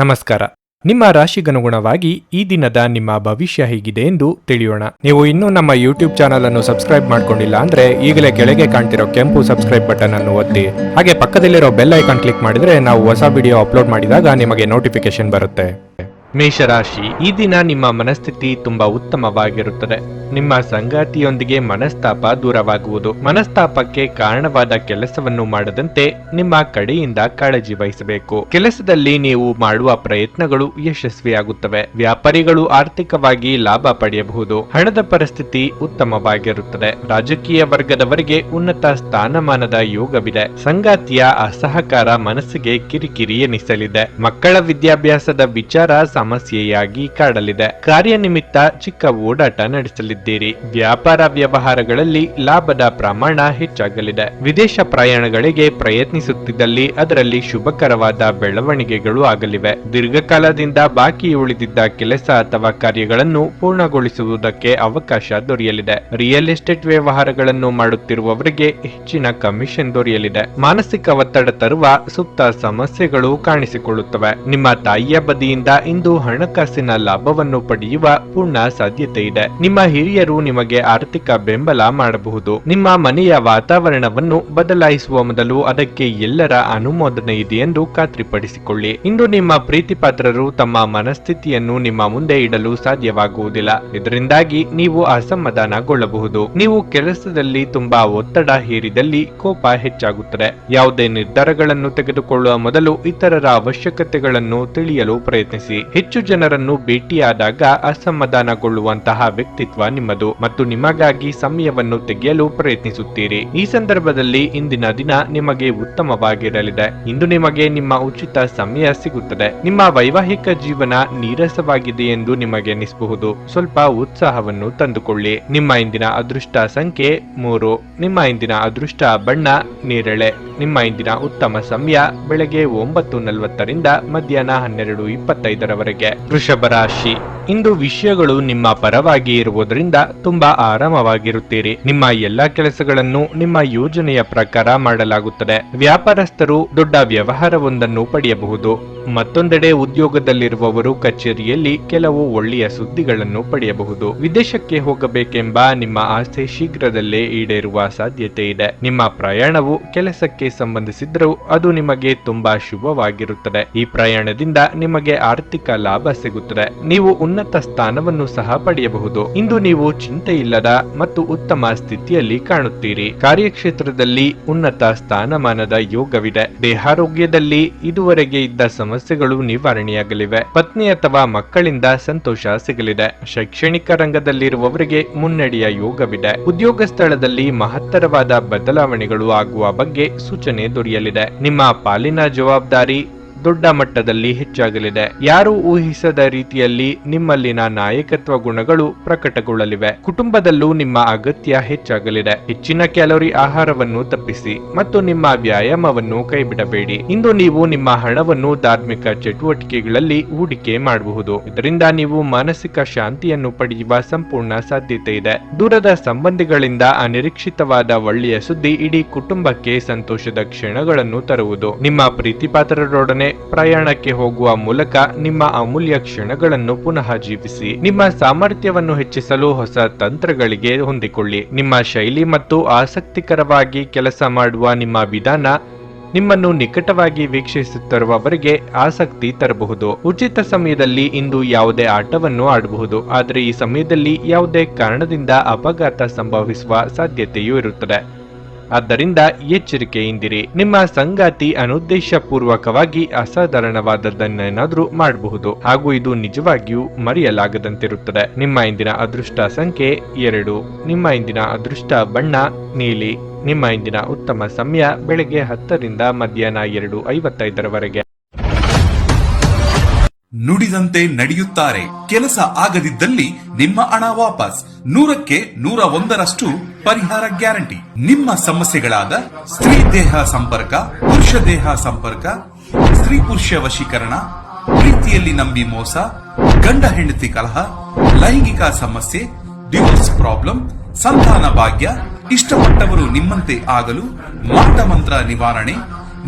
ನಮಸ್ಕಾರ. ನಿಮ್ಮ ರಾಶಿಗನುಗುಣವಾಗಿ ಈ ದಿನದ ನಿಮ್ಮ ಭವಿಷ್ಯ ಹೇಗಿದೆ ಎಂದು ತಿಳಿಯೋಣ. ನೀವು ಇನ್ನೂ ನಮ್ಮ ಯೂಟ್ಯೂಬ್ ಚಾನಲ್ ಅನ್ನು ಸಬ್ಸ್ಕ್ರೈಬ್ ಮಾಡ್ಕೊಂಡಿಲ್ಲ ಅಂದ್ರೆ ಈಗಲೇ ಕೆಳಗೆ ಕಾಣ್ತಿರೋ ಕೆಂಪು ಸಬ್ಸ್ಕ್ರೈಬ್ ಬಟನ್ ಅನ್ನು ಒತ್ತಿ. ಹಾಗೆ ಪಕ್ಕದಲ್ಲಿರೋ ಬೆಲ್ ಐಕಾನ್ ಕ್ಲಿಕ್ ಮಾಡಿದ್ರೆ ನಾವು ಹೊಸ ವಿಡಿಯೋ ಅಪ್ಲೋಡ್ ಮಾಡಿದಾಗ ನಿಮಗೆ ನೋಟಿಫಿಕೇಶನ್ ಬರುತ್ತೆ. ಮೇಷರಾಶಿ, ಈ ದಿನ ನಿಮ್ಮ ಮನಸ್ಥಿತಿ ತುಂಬಾ ಉತ್ತಮವಾಗಿರುತ್ತದೆ. ನಿಮ್ಮ ಸಂಗಾತಿಯೊಂದಿಗೆ ಮನಸ್ತಾಪ ದೂರವಾಗುವುದು. ಮನಸ್ತಾಪಕ್ಕೆ ಕಾರಣವಾದ ಕೆಲಸವನ್ನು ಮಾಡದಂತೆ ನಿಮ್ಮ ಕಡೆಯಿಂದ ಕಾಳಜಿ ವಹಿಸಬೇಕು. ಕೆಲಸದಲ್ಲಿ ನೀವು ಮಾಡುವ ಪ್ರಯತ್ನಗಳು ಯಶಸ್ವಿಯಾಗುತ್ತವೆ. ವ್ಯಾಪಾರಿಗಳು ಆರ್ಥಿಕವಾಗಿ ಲಾಭ ಪಡೆಯಬಹುದು. ಹಣದ ಪರಿಸ್ಥಿತಿ ಉತ್ತಮವಾಗಿರುತ್ತದೆ. ರಾಜಕೀಯ ವರ್ಗದವರಿಗೆ ಉನ್ನತ ಸ್ಥಾನಮಾನದ ಯೋಗವಿದೆ. ಸಂಗಾತಿಯ ಅಸಹಕಾರ ಮನಸ್ಸಿಗೆ ಕಿರಿಕಿರಿ ಎನಿಸಲಿದೆ. ಮಕ್ಕಳ ವಿದ್ಯಾಭ್ಯಾಸದ ವಿಚಾರ ಸಮಸ್ಯೆಯಾಗಿ ಕಾಡಲಿದೆ. ಕಾರ್ಯನಿಮಿತ್ತ ಚಿಕ್ಕ ಓಡಾಟ ನಡೆಸಲಿದ್ದೀರಿ. ವ್ಯಾಪಾರ ವ್ಯವಹಾರಗಳಲ್ಲಿ ಲಾಭದ ಪ್ರಮಾಣ ಹೆಚ್ಚಾಗಲಿದೆ. ವಿದೇಶ ಪ್ರಯಾಣಗಳಿಗೆ ಪ್ರಯತ್ನಿಸುತ್ತಿದ್ದಲ್ಲಿ ಅದರಲ್ಲಿ ಶುಭಕರವಾದ ಬೆಳವಣಿಗೆಗಳು ಆಗಲಿವೆ. ದೀರ್ಘಕಾಲದಿಂದ ಬಾಕಿ ಉಳಿದಿದ್ದ ಕೆಲಸ ಅಥವಾ ಕಾರ್ಯಗಳನ್ನು ಪೂರ್ಣಗೊಳಿಸುವುದಕ್ಕೆ ಅವಕಾಶ ದೊರೆಯಲಿದೆ. ರಿಯಲ್ ಎಸ್ಟೇಟ್ ವ್ಯವಹಾರಗಳನ್ನು ಮಾಡುತ್ತಿರುವವರಿಗೆ ಹೆಚ್ಚಿನ ಕಮಿಷನ್ ದೊರೆಯಲಿದೆ. ಮಾನಸಿಕ ಒತ್ತಡ ತರುವ ಸುಪ್ತ ಸಮಸ್ಯೆಗಳು ಕಾಣಿಸಿಕೊಳ್ಳುತ್ತವೆ. ನಿಮ್ಮ ತಾಯಿಯ ಬದಿಯಿಂದ ಇಂದು ಹಣಕಾಸಿನ ಲಾಭವನ್ನು ಪಡೆಯುವ ಪೂರ್ಣ ಸಾಧ್ಯತೆ ಇದೆ. ನಿಮ್ಮ ಹಿರಿಯರು ನಿಮಗೆ ಆರ್ಥಿಕ ಬೆಂಬಲ ಮಾಡಬಹುದು. ನಿಮ್ಮ ಮನೆಯ ವಾತಾವರಣವನ್ನು ಬದಲಾಯಿಸುವ ಮೊದಲು ಅದಕ್ಕೆ ಎಲ್ಲರ ಅನುಮೋದನೆ ಇದೆ ಎಂದು ಖಾತ್ರಿಪಡಿಸಿಕೊಳ್ಳಿ. ಇಂದು ನಿಮ್ಮ ಪ್ರೀತಿಪಾತ್ರರು ತಮ್ಮ ಮನಸ್ಥಿತಿಯನ್ನು ನಿಮ್ಮ ಮುಂದೆ ಇಡಲು ಸಾಧ್ಯವಾಗುವುದಿಲ್ಲ. ಇದರಿಂದಾಗಿ ನೀವು ಅಸಮಾಧಾನಗೊಳ್ಳಬಹುದು. ನೀವು ಕೆಲಸದಲ್ಲಿ ತುಂಬಾ ಒತ್ತಡ ಹೇರಿದಲ್ಲಿ ಕೋಪ ಹೆಚ್ಚಾಗುತ್ತದೆ. ಯಾವುದೇ ನಿರ್ಧಾರಗಳನ್ನು ತೆಗೆದುಕೊಳ್ಳುವ ಮೊದಲು ಇತರರ ಅವಶ್ಯಕತೆಗಳನ್ನು ತಿಳಿಯಲು ಪ್ರಯತ್ನಿಸಿ. ಹೆಚ್ಚು ಜನರನ್ನು ಭೇಟಿಯಾದಾಗ ಅಸಮಾಧಾನಗೊಳ್ಳುವಂತಹ ವ್ಯಕ್ತಿತ್ವ ನಿಮ್ಮದು ಮತ್ತು ನಿಮಗಾಗಿ ಸಮಯವನ್ನು ತೆಗೆಯಲು ಪ್ರಯತ್ನಿಸುತ್ತೀರಿ. ಈ ಸಂದರ್ಭದಲ್ಲಿ ಇಂದಿನ ದಿನ ನಿಮಗೆ ಉತ್ತಮವಾಗಿರಲಿದೆ. ಇಂದು ನಿಮಗೆ ನಿಮ್ಮ ಉಚಿತ ಸಮಯ ಸಿಗುತ್ತದೆ. ನಿಮ್ಮ ವೈವಾಹಿಕ ಜೀವನ ನೀರಸವಾಗಿದೆ ಎಂದು ನಿಮಗೆ ಅನಿಸಬಹುದು. ಸ್ವಲ್ಪ ಉತ್ಸಾಹವನ್ನು ತಂದುಕೊಳ್ಳಿ. ನಿಮ್ಮ ಇಂದಿನ ಅದೃಷ್ಟ ಸಂಖ್ಯೆ 3. ನಿಮ್ಮ ಇಂದಿನ ಅದೃಷ್ಟ ಬಣ್ಣ ನೇರಳೆ. ನಿಮ್ಮ ಇಂದಿನ ಉತ್ತಮ ಸಮಯ ಬೆಳಗ್ಗೆ 9:40 ಮಧ್ಯಾಹ್ನ 12:25 ವೃಷಭ ರಾಶಿ, ಇಂದು ವಿಷಯಗಳು ನಿಮ್ಮ ಪರವಾಗಿ ಇರುವುದರಿಂದ ತುಂಬಾ ಆರಾಮವಾಗಿರುತ್ತೀರಿ. ನಿಮ್ಮ ಎಲ್ಲಾ ಕೆಲಸಗಳನ್ನು ನಿಮ್ಮ ಯೋಜನೆಯ ಪ್ರಕಾರ ಮಾಡಲಾಗುತ್ತದೆ. ವ್ಯಾಪಾರಸ್ಥರು ದೊಡ್ಡ ವ್ಯವಹಾರವೊಂದನ್ನು ಪಡೆಯಬಹುದು. ಮತ್ತೊಂದೆಡೆ ಉದ್ಯೋಗದಲ್ಲಿರುವವರು ಕಚೇರಿಯಲ್ಲಿ ಕೆಲವು ಒಳ್ಳೆಯ ಸುದ್ದಿಗಳನ್ನು ಪಡೆಯಬಹುದು. ವಿದೇಶಕ್ಕೆ ಹೋಗಬೇಕೆಂಬ ನಿಮ್ಮ ಆಸೆ ಶೀಘ್ರದಲ್ಲೇ ಈಡೇರುವ ಸಾಧ್ಯತೆ ಇದೆ. ನಿಮ್ಮ ಪ್ರಯಾಣವು ಕೆಲಸಕ್ಕೆ ಸಂಬಂಧಿಸಿದ್ದರೂ ಅದು ನಿಮಗೆ ತುಂಬಾ ಶುಭವಾಗಿರುತ್ತದೆ. ಈ ಪ್ರಯಾಣದಿಂದ ನಿಮಗೆ ಆರ್ಥಿಕ ಲಾಭ ಸಿಗುತ್ತದೆ. ನೀವು ಉನ್ನತ ಸ್ಥಾನವನ್ನು ಸಹ ಪಡೆಯಬಹುದು. ಇಂದು ನೀವು ಚಿಂತೆ ಇಲ್ಲದ ಮತ್ತು ಉತ್ತಮ ಸ್ಥಿತಿಯಲ್ಲಿ ಕಾಣುತ್ತೀರಿ. ಕಾರ್ಯಕ್ಷೇತ್ರದಲ್ಲಿ ಉನ್ನತ ಸ್ಥಾನಮಾನದ ಯೋಗವಿದೆ. ದೇಹಾರೋಗ್ಯದಲ್ಲಿ ಇದುವರೆಗೆ ಇದ್ದ ಸಮಸ್ಯೆಗಳು ನಿವಾರಣೆಯಾಗಲಿವೆ. ಪತ್ನಿ ಅಥವಾ ಮಕ್ಕಳಿಂದ ಸಂತೋಷ ಸಿಗಲಿದೆ. ಶೈಕ್ಷಣಿಕ ರಂಗದಲ್ಲಿರುವವರಿಗೆ ಮುನ್ನಡೆಯ ಯೋಗವಿದೆ. ಉದ್ಯೋಗ ಸ್ಥಳದಲ್ಲಿ ಮಹತ್ತರವಾದ ಬದಲಾವಣೆಗಳು ಆಗುವ ಬಗ್ಗೆ ಸೂಚನೆ ದೊರೆಯಲಿದೆ. ನಿಮ್ಮ ಪಾಲಿನ ಜವಾಬ್ದಾರಿ ದೊಡ್ಡ ಮಟ್ಟದಲ್ಲಿ ಹೆಚ್ಚಾಗಲಿದೆ. ಯಾರು ಊಹಿಸದ ರೀತಿಯಲ್ಲಿ ನಿಮ್ಮಲ್ಲಿನ ನಾಯಕತ್ವ ಗುಣಗಳು ಪ್ರಕಟಗೊಳ್ಳಲಿವೆ. ಕುಟುಂಬದಲ್ಲೂ ನಿಮ್ಮ ಅಗತ್ಯ ಹೆಚ್ಚಾಗಲಿದೆ. ಹೆಚ್ಚಿನ ಕ್ಯಾಲೋರಿ ಆಹಾರವನ್ನು ತಪ್ಪಿಸಿ ಮತ್ತು ನಿಮ್ಮ ವ್ಯಾಯಾಮವನ್ನು ಕೈಬಿಡಬೇಡಿ. ಇಂದು ನೀವು ನಿಮ್ಮ ಹಣವನ್ನು ಧಾರ್ಮಿಕ ಚಟುವಟಿಕೆಗಳಲ್ಲಿ ಹೂಡಿಕೆ ಮಾಡಬಹುದು. ಇದರಿಂದ ನೀವು ಮಾನಸಿಕ ಶಾಂತಿಯನ್ನು ಪಡೆಯುವ ಸಂಪೂರ್ಣ ಸಾಧ್ಯತೆ ಇದೆ. ದೂರದ ಸಂಬಂಧಿಗಳಿಂದ ಅನಿರೀಕ್ಷಿತವಾದ ಒಳ್ಳೆಯ ಸುದ್ದಿ ಇಡೀ ಕುಟುಂಬಕ್ಕೆ ಸಂತೋಷದ ಕ್ಷಣಗಳನ್ನು ತರುವುದು. ನಿಮ್ಮ ಪ್ರೀತಿಪಾತ್ರರೊಡನೆ ಪ್ರಯಾಣಕ್ಕೆ ಹೋಗುವ ಮೂಲಕ ನಿಮ್ಮ ಅಮೂಲ್ಯ ಕ್ಷಣಗಳನ್ನು ಪುನಃ ಜೀವಿಸಿ. ನಿಮ್ಮ ಸಾಮರ್ಥ್ಯವನ್ನು ಹೆಚ್ಚಿಸಲು ಹೊಸ ತಂತ್ರಗಳಿಗೆ ಹೊಂದಿಕೊಳ್ಳಿ. ನಿಮ್ಮ ಶೈಲಿ ಮತ್ತು ಆಸಕ್ತಿಕರವಾಗಿ ಕೆಲಸ ಮಾಡುವ ನಿಮ್ಮ ವಿಧಾನ ನಿಮ್ಮನ್ನು ನಿಕಟವಾಗಿ ವೀಕ್ಷಿಸುತ್ತಿರುವವರಿಗೆ ಆಸಕ್ತಿ ತರಬಹುದು. ಉಚಿತ ಸಮಯದಲ್ಲಿ ಇಂದು ಯಾವುದೇ ಆಟವನ್ನು ಆಡಬಹುದು. ಆದರೆ ಈ ಸಮಯದಲ್ಲಿ ಯಾವುದೇ ಕಾರಣದಿಂದ ಅಪಘಾತ ಸಂಭವಿಸುವ ಸಾಧ್ಯತೆಯೂ ಇರುತ್ತದೆ. ಆದ್ದರಿಂದ ಎಚ್ಚರಿಕೆಯಿಂದಿರಿ. ನಿಮ್ಮ ಸಂಗಾತಿ ಅನುದ್ದೇಶಪೂರ್ವಕವಾಗಿ ಅಸಾಧಾರಣವಾದದ್ದನ್ನೇನಾದ್ರೂ ಮಾಡಬಹುದು ಹಾಗೂ ಇದು ನಿಜವಾಗಿಯೂ ಮರೆಯಲಾಗದಂತಿರುತ್ತದೆ. ನಿಮ್ಮ ಇಂದಿನ ಅದೃಷ್ಟ ಸಂಖ್ಯೆ 2. ನಿಮ್ಮ ಇಂದಿನ ಅದೃಷ್ಟ ಬಣ್ಣ ನೀಲಿ. ನಿಮ್ಮ ಇಂದಿನ ಉತ್ತಮ ಸಮಯ ಬೆಳಗ್ಗೆ 10 ಮಧ್ಯಾಹ್ನ 2:55 ನುಡಿದಂತೆ ನಡೆಯುತ್ತಾರೆ. ಕೆಲಸ ಆಗದಿದ್ದಲ್ಲಿ ನಿಮ್ಮ ಹಣ ವಾಪಸ್. 100ಕ್ಕೆ 101ರಷ್ಟು ಪರಿಹಾರ ಗ್ಯಾರಂಟಿ. ನಿಮ್ಮ ಸಮಸ್ಯೆಗಳಾದ ಸ್ತ್ರೀ ದೇಹ ಸಂಪರ್ಕ, ಪುರುಷ ದೇಹ ಸಂಪರ್ಕ, ಸ್ತ್ರೀ ಪುರುಷ ವಶೀಕರಣ, ಪ್ರೀತಿಯಲ್ಲಿ ನಂಬಿ ಮೋಸ, ಗಂಡ ಹೆಂಡತಿ ಕಲಹ, ಲೈಂಗಿಕ ಸಮಸ್ಯೆ, ಡಿವೋರ್ಸ್ ಪ್ರಾಬ್ಲಮ್, ಸಂತಾನ ಭಾಗ್ಯ, ಇಷ್ಟಪಟ್ಟವರು ನಿಮ್ಮಂತೆ ಆಗಲು ಮಾಟ ಮಂತ್ರ ನಿವಾರಣೆ,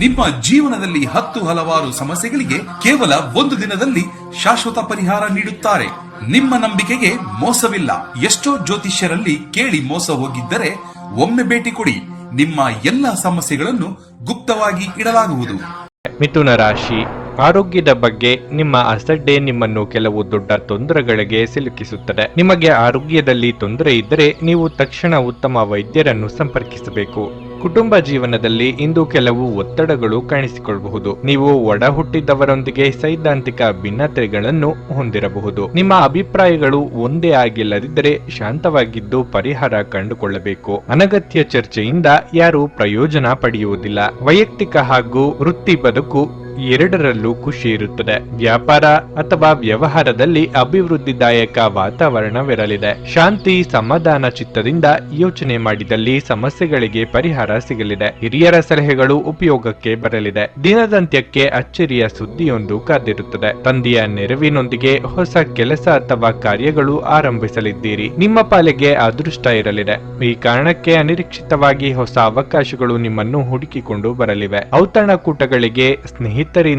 ನಿಮ್ಮ ಜೀವನದಲ್ಲಿ 10 ಹಲವಾರು ಸಮಸ್ಯೆಗಳಿಗೆ ಕೇವಲ ಒಂದು ದಿನದಲ್ಲಿ ಶಾಶ್ವತ ಪರಿಹಾರ ನೀಡುತ್ತಾರೆ. ನಿಮ್ಮ ನಂಬಿಕೆಗೆ ಮೋಸವಿಲ್ಲ. ಎಷ್ಟೋ ಜ್ಯೋತಿಷ್ಯರಲ್ಲಿ ಕೇಳಿ ಮೋಸ ಹೋಗಿದ್ದರೆ ಒಮ್ಮೆ ಭೇಟಿ ಕೊಡಿ. ನಿಮ್ಮ ಎಲ್ಲ ಸಮಸ್ಯೆಗಳನ್ನು ಗುಪ್ತವಾಗಿ ಇಡಲಾಗುವುದು. ಮಿಥುನ ರಾಶಿ, ಆರೋಗ್ಯದ ಬಗ್ಗೆ ನಿಮ್ಮ ಅಸಡ್ಡೆ ನಿಮ್ಮನ್ನು ಕೆಲವು ದೊಡ್ಡ ತೊಂದರೆಗಳಿಗೆ ಸಿಲುಕಿಸುತ್ತದೆ. ನಿಮಗೆ ಆರೋಗ್ಯದಲ್ಲಿ ತೊಂದರೆ ಇದ್ದರೆ ನೀವು ತಕ್ಷಣ ಉತ್ತಮ ವೈದ್ಯರನ್ನು ಸಂಪರ್ಕಿಸಬೇಕು. ಕುಟುಂಬ ಜೀವನದಲ್ಲಿ ಇಂದು ಕೆಲವು ಒತ್ತಡಗಳು ಕಾಣಿಸಿಕೊಳ್ಳಬಹುದು. ನೀವು ಒಡ ಹುಟ್ಟಿದವರೊಂದಿಗೆ ಸೈದ್ಧಾಂತಿಕ ಭಿನ್ನತೆಗಳನ್ನು ಹೊಂದಿರಬಹುದು. ನಿಮ್ಮ ಅಭಿಪ್ರಾಯಗಳು ಒಂದೇ ಆಗಿಲ್ಲದಿದ್ದರೆ ಶಾಂತವಾಗಿದ್ದು ಪರಿಹಾರ ಕಂಡುಕೊಳ್ಳಬೇಕು. ಅನಗತ್ಯ ಚರ್ಚೆಯಿಂದ ಯಾರೂ ಪ್ರಯೋಜನ ಪಡೆಯುವುದಿಲ್ಲ. ವೈಯಕ್ತಿಕ ಹಾಗೂ ವೃತ್ತಿ ಬದುಕು ಎರಡರಲ್ಲೂ ಖುಷಿ ಇರುತ್ತದೆ. ವ್ಯಾಪಾರ ಅಥವಾ ವ್ಯವಹಾರದಲ್ಲಿ ಅಭಿವೃದ್ಧಿದಾಯಕ ವಾತಾವರಣವಿರಲಿದೆ. ಶಾಂತಿ ಸಮಾಧಾನ ಚಿತ್ತದಿಂದ ಯೋಚನೆ ಮಾಡಿದಲ್ಲಿ ಸಮಸ್ಯೆಗಳಿಗೆ ಪರಿಹಾರ ಸಿಗಲಿದೆ. ಹಿರಿಯರ ಸಲಹೆಗಳು ಉಪಯೋಗಕ್ಕೆ ಬರಲಿದೆ. ದಿನದಂತ್ಯಕ್ಕೆ ಅಚ್ಚರಿಯ ಸುದ್ದಿಯೊಂದು ಕಾದಿರುತ್ತದೆ. ತಂದೆಯ ನೆರವಿನೊಂದಿಗೆ ಹೊಸ ಕೆಲಸ ಅಥವಾ ಕಾರ್ಯಗಳು ಆರಂಭಿಸಲಿದ್ದೀರಿ. ನಿಮ್ಮ ಪಾಲಿಗೆ ಅದೃಷ್ಟ ಇರಲಿದೆ. ಈ ಕಾರಣಕ್ಕೆ ಅನಿರೀಕ್ಷಿತವಾಗಿ ಹೊಸ ಅವಕಾಶಗಳು ನಿಮ್ಮನ್ನು ಹುಡುಕಿಕೊಂಡು ಬರಲಿವೆ. ಔತಣಕೂಟಗಳಿಗೆ ಸ್ನೇಹಿತರಿಂದ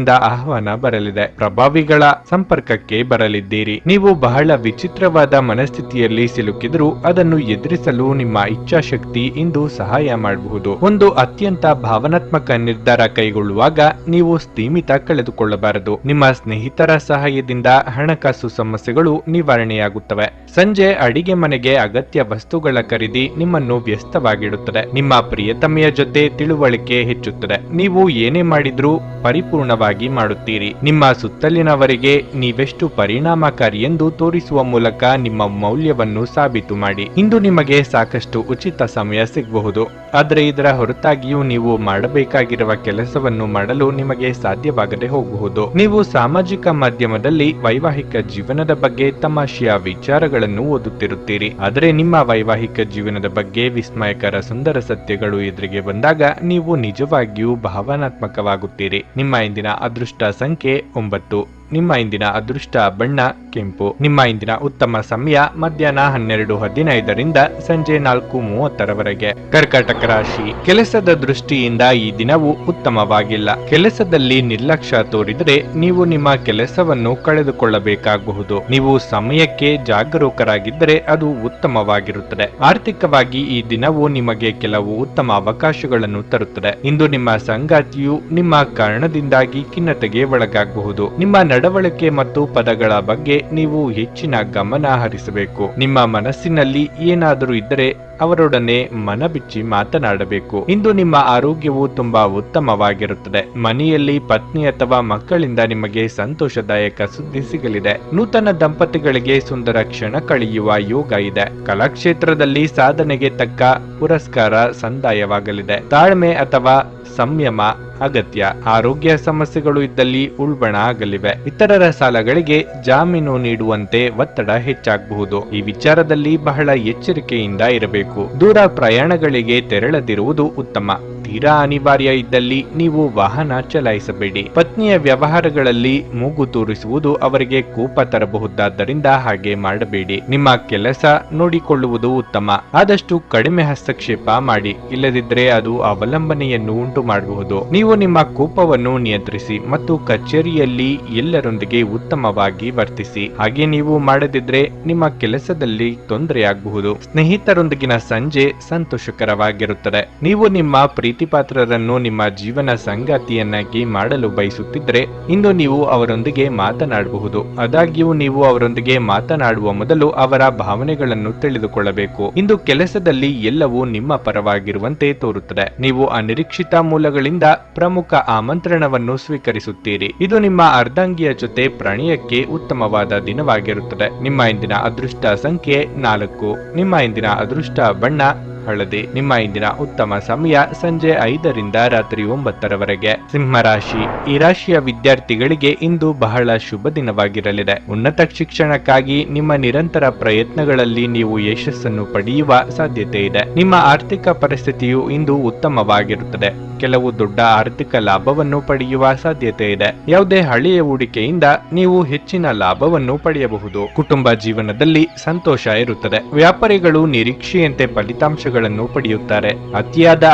ಆಹ್ವಾನ ಬರಲಿದೆ. ಪ್ರಭಾವಿಗಳ ಸಂಪರ್ಕಕ್ಕೆ ಬರಲಿದ್ದೀರಿ. ನೀವು ಬಹಳ ವಿಚಿತ್ರವಾದ ಮನಸ್ಥಿತಿಯಲ್ಲಿ ಸಿಲುಕಿದರೂ ಅದನ್ನು ಎದುರಿಸಲು ನಿಮ್ಮ ಇಚ್ಛಾಶಕ್ತಿ ಇಂದು ಸಹಾಯ ಮಾಡಬಹುದು. ಒಂದು ಅತ್ಯಂತ ಭಾವನಾತ್ಮಕ ನಿರ್ಧಾರ ಕೈಗೊಳ್ಳುವಾಗ ನೀವು ಸ್ಥಿಮಿತ ಕಳೆದುಕೊಳ್ಳಬಾರದು. ನಿಮ್ಮ ಸ್ನೇಹಿತರ ಸಹಾಯದಿಂದ ಹಣಕಾಸು ಸಮಸ್ಯೆಗಳು ನಿವಾರಣೆಯಾಗುತ್ತವೆ. ಸಂಜೆ ಅಡಿಗೆ ಮನೆಗೆ ಅಗತ್ಯ ವಸ್ತುಗಳ ಖರೀದಿ ನಿಮ್ಮನ್ನು ವ್ಯಸ್ತವಾಗಿಡುತ್ತದೆ. ನಿಮ್ಮ ಪ್ರಿಯತಮೆಯ ಜೊತೆ ತಿಳುವಳಿಕೆ ಹೆಚ್ಚುತ್ತದೆ. ನೀವು ಏನೇ ಮಾಡಿದ್ರೂ ಪರಿಪೂರ್ಣವಾಗಿ ಮಾಡುತ್ತೀರಿ. ನಿಮ್ಮ ಸುತ್ತಲಿನವರಿಗೆ ನೀವೆಷ್ಟು ಪರಿಣಾಮಕಾರಿ ಎಂದು ತೋರಿಸುವ ಮೂಲಕ ನಿಮ್ಮ ಮೌಲ್ಯವನ್ನು ಸಾಬೀತು ಮಾಡಿ. ಇಂದು ನಿಮಗೆ ಸಾಕಷ್ಟು ಉಚಿತ ಸಮಯ ಸಿಗಬಹುದು. ಆದರೆ ಇದರ ಹೊರತಾಗಿಯೂ ನೀವು ಮಾಡಬೇಕಾಗಿರುವ ಕೆಲಸವನ್ನು ಮಾಡಲು ನಿಮಗೆ ಸಾಧ್ಯವಾಗದೆ ಹೋಗಬಹುದು. ನೀವು ಸಾಮಾಜಿಕ ಮಾಧ್ಯಮದಲ್ಲಿ ವೈವಾಹಿಕ ಜೀವನದ ಬಗ್ಗೆ ತಮಾಷೆಯ ವಿಚಾರಗಳನ್ನು ಓದುತ್ತಿರುತ್ತೀರಿ. ಆದರೆ ನಿಮ್ಮ ವೈವಾಹಿಕ ಜೀವನದ ಬಗ್ಗೆ ವಿಸ್ಮಯಕರ ಸುಂದರ ಸತ್ಯಗಳು ಎದುರಿಗೆ ಬಂದಾಗ ನೀವು ನಿಜವಾಗಿಯೂ ಭಾವನಾತ್ಮಕವಾಗುತ್ತೀರಿ. ನಿಮ್ಮ ಇಂದಿನ ಅದೃಷ್ಟ ಸಂಖ್ಯೆ 9. ನಿಮ್ಮ ಇಂದಿನ ಅದೃಷ್ಟ ಬಣ್ಣ ಕೆಂಪು. ನಿಮ್ಮ ಇಂದಿನ ಉತ್ತಮ ಸಮಯ ಮಧ್ಯಾಹ್ನ 12:15ರಿಂದ ಸಂಜೆ 4:30ರವರೆಗೆ. ಕರ್ಕಾಟಕ ರಾಶಿ, ಕೆಲಸದ ದೃಷ್ಟಿಯಿಂದ ಈ ದಿನವು ಉತ್ತಮವಾಗಿಲ್ಲ. ಕೆಲಸದಲ್ಲಿ ನಿರ್ಲಕ್ಷ್ಯ ತೋರಿದರೆ ನೀವು ನಿಮ್ಮ ಕೆಲಸವನ್ನು ಕಳೆದುಕೊಳ್ಳಬೇಕಾಗಬಹುದು. ನೀವು ಸಮಯಕ್ಕೆ ಜಾಗರೂಕರಾಗಿದ್ದರೆ ಅದು ಉತ್ತಮವಾಗಿರುತ್ತದೆ. ಆರ್ಥಿಕವಾಗಿ ಈ ದಿನವು ನಿಮಗೆ ಕೆಲವು ಉತ್ತಮ ಅವಕಾಶಗಳನ್ನು ತರುತ್ತದೆ. ಇಂದು ನಿಮ್ಮ ಸಂಗಾತಿಯು ನಿಮ್ಮ ಕಾರಣದಿಂದಾಗಿ ಖಿನ್ನತೆಗೆ ಒಳಗಾಗಬಹುದು. ನಿಮ್ಮ ನಡವಳಿಕೆ ಮತ್ತು ಪದಗಳ ಬಗ್ಗೆ ನೀವು ಹೆಚ್ಚಿನ ಗಮನ ಹರಿಸಬೇಕು. ನಿಮ್ಮ ಮನಸ್ಸಿನಲ್ಲಿ ಏನಾದರೂ ಇದ್ದರೆ ಅವರೊಡನೆ ಮನಬಿಚ್ಚಿ ಮಾತನಾಡಬೇಕು. ಇಂದು ನಿಮ್ಮ ಆರೋಗ್ಯವು ತುಂಬಾ ಉತ್ತಮವಾಗಿರುತ್ತದೆ. ಮನೆಯಲ್ಲಿ ಪತ್ನಿ ಅಥವಾ ಮಕ್ಕಳಿಂದ ನಿಮಗೆ ಸಂತೋಷದಾಯಕ ಸುದ್ದಿ ಸಿಗಲಿದೆ. ನೂತನ ದಂಪತಿಗಳಿಗೆ ಸುಂದರ ಕ್ಷಣ ಕಳೆಯುವ ಯೋಗ ಇದೆ. ಕಲಾಕ್ಷೇತ್ರದಲ್ಲಿ ಸಾಧನೆಗೆ ತಕ್ಕ ಪುರಸ್ಕಾರ ಸಂದಾಯವಾಗಲಿದೆ. ತಾಳ್ಮೆ ಅಥವಾ ಸಂಯಮ ಅಗತ್ಯ. ಆರೋಗ್ಯ ಸಮಸ್ಯೆಗಳು ಇದ್ದಲ್ಲಿ ಉಲ್ಬಣ ಆಗಲಿವೆ. ಇತರರ ಸಾಲಗಳಿಗೆ ಜಾಮೀನು ನೀಡುವಂತೆ ಒತ್ತಡ ಹೆಚ್ಚಾಗಬಹುದು. ಈ ವಿಚಾರದಲ್ಲಿ ಬಹಳ ಎಚ್ಚರಿಕೆಯಿಂದ ಇರಬೇಕು. ದೂರ ಪ್ರಯಾಣಗಳಿಗೆ ತೆರಳದಿರುವುದು ಉತ್ತಮ. ತೀರಾ ಅನಿವಾರ್ಯ ಇದ್ದಲ್ಲಿ ನೀವು ವಾಹನ ಚಲಾಯಿಸಬೇಡಿ. ಪತ್ನಿಯ ವ್ಯವಹಾರಗಳಲ್ಲಿ ಮೂಗು ತೂರಿಸುವುದು ಅವರಿಗೆ ಕೋಪ ತರಬಹುದಾದ್ದರಿಂದ ಹಾಗೆ ಮಾಡಬೇಡಿ. ನಿಮ್ಮ ಕೆಲಸ ನೋಡಿಕೊಳ್ಳುವುದು ಉತ್ತಮ. ಆದಷ್ಟು ಕಡಿಮೆ ಹಸ್ತಕ್ಷೇಪ ಮಾಡಿ, ಇಲ್ಲದಿದ್ದರೆ ಅದು ಅವಲಂಬನೆಯನ್ನು ಉಂಟು ಮಾಡಬಹುದು. ನೀವು ನಿಮ್ಮ ಕೋಪವನ್ನು ನಿಯಂತ್ರಿಸಿ ಮತ್ತು ಕಚೇರಿಯಲ್ಲಿ ಎಲ್ಲರೊಂದಿಗೆ ಉತ್ತಮವಾಗಿ ವರ್ತಿಸಿ. ಹಾಗೆ ನೀವು ಮಾಡದಿದ್ರೆ ನಿಮ್ಮ ಕೆಲಸದಲ್ಲಿ ತೊಂದರೆಯಾಗಬಹುದು. ಸ್ನೇಹಿತರೊಂದಿಗಿನ ಸಂಜೆ ಸಂತೋಷಕರವಾಗಿರುತ್ತದೆ. ನೀವು ನಿಮ್ಮ ಪ್ರೀತಿಪಾತ್ರರನ್ನು ನಿಮ್ಮ ಜೀವನ ಸಂಗಾತಿಯನ್ನಾಗಿ ಮಾಡಲು ಬಯಸುತ್ತಿದ್ದರೆ ಇಂದು ನೀವು ಅವರೊಂದಿಗೆ ಮಾತನಾಡಬಹುದು. ಆದಾಗ್ಯೂ ನೀವು ಅವರೊಂದಿಗೆ ಮಾತನಾಡುವ ಮೊದಲು ಅವರ ಭಾವನೆಗಳನ್ನು ತಿಳಿದುಕೊಳ್ಳಬೇಕು. ಇಂದು ಕೆಲಸದಲ್ಲಿ ಎಲ್ಲವೂ ನಿಮ್ಮ ಪರವಾಗಿರುವಂತೆ ತೋರುತ್ತದೆ. ನೀವು ಅನಿರೀಕ್ಷಿತ ಮೂಲಗಳಿಂದ ಪ್ರಮುಖ ಆಮಂತ್ರಣವನ್ನು ಸ್ವೀಕರಿಸುತ್ತೀರಿ. ಇದು ನಿಮ್ಮ ಅರ್ಧಾಂಗಿಯ ಜೊತೆ ಪ್ರಣಯಕ್ಕೆ ಉತ್ತಮವಾದ ದಿನವಾಗಿರುತ್ತದೆ. ನಿಮ್ಮ ಇಂದಿನ ಅದೃಷ್ಟ ಸಂಖ್ಯೆ 4. ನಿಮ್ಮ ಇಂದಿನ ಅದೃಷ್ಟ ಬಣ್ಣ ಹಳದಿ. ನಿಮ್ಮ ಇಂದಿನ ಉತ್ತಮ ಸಮಯ ಸಂಜೆ 5ರಿಂದ ರಾತ್ರಿ 9ರವರೆಗೆ. ಸಿಂಹರಾಶಿ, ಈ ರಾಶಿಯ ವಿದ್ಯಾರ್ಥಿಗಳಿಗೆ ಇಂದು ಬಹಳ ಶುಭ ದಿನವಾಗಿರಲಿದೆ. ಉನ್ನತ ಶಿಕ್ಷಣಕ್ಕಾಗಿ ನಿಮ್ಮ ನಿರಂತರ ಪ್ರಯತ್ನಗಳಲ್ಲಿ ನೀವು ಯಶಸ್ಸನ್ನು ಪಡೆಯುವ ಸಾಧ್ಯತೆ ಇದೆ. ನಿಮ್ಮ ಆರ್ಥಿಕ ಪರಿಸ್ಥಿತಿಯು ಇಂದು ಉತ್ತಮವಾಗಿರುತ್ತದೆ. ಕೆಲವು ದೊಡ್ಡ ಆರ್ಥಿಕ ಲಾಭವನ್ನು ಪಡೆಯುವ ಸಾಧ್ಯತೆ ಇದೆ. ಯಾವುದೇ ಹಳೆಯ ಹೂಡಿಕೆಯಿಂದ ನೀವು ಹೆಚ್ಚಿನ ಲಾಭವನ್ನು ಪಡೆಯಬಹುದು. ಕುಟುಂಬ ಜೀವನದಲ್ಲಿ ಸಂತೋಷ ಇರುತ್ತದೆ. ವ್ಯಾಪಾರಿಗಳು ನಿರೀಕ್ಷೆಯಂತೆ ಫಲಿತಾಂಶ ಅವಕಾಶಗಳನ್ನು ಪಡೆಯುತ್ತಾರೆ. ಅತಿಯಾದ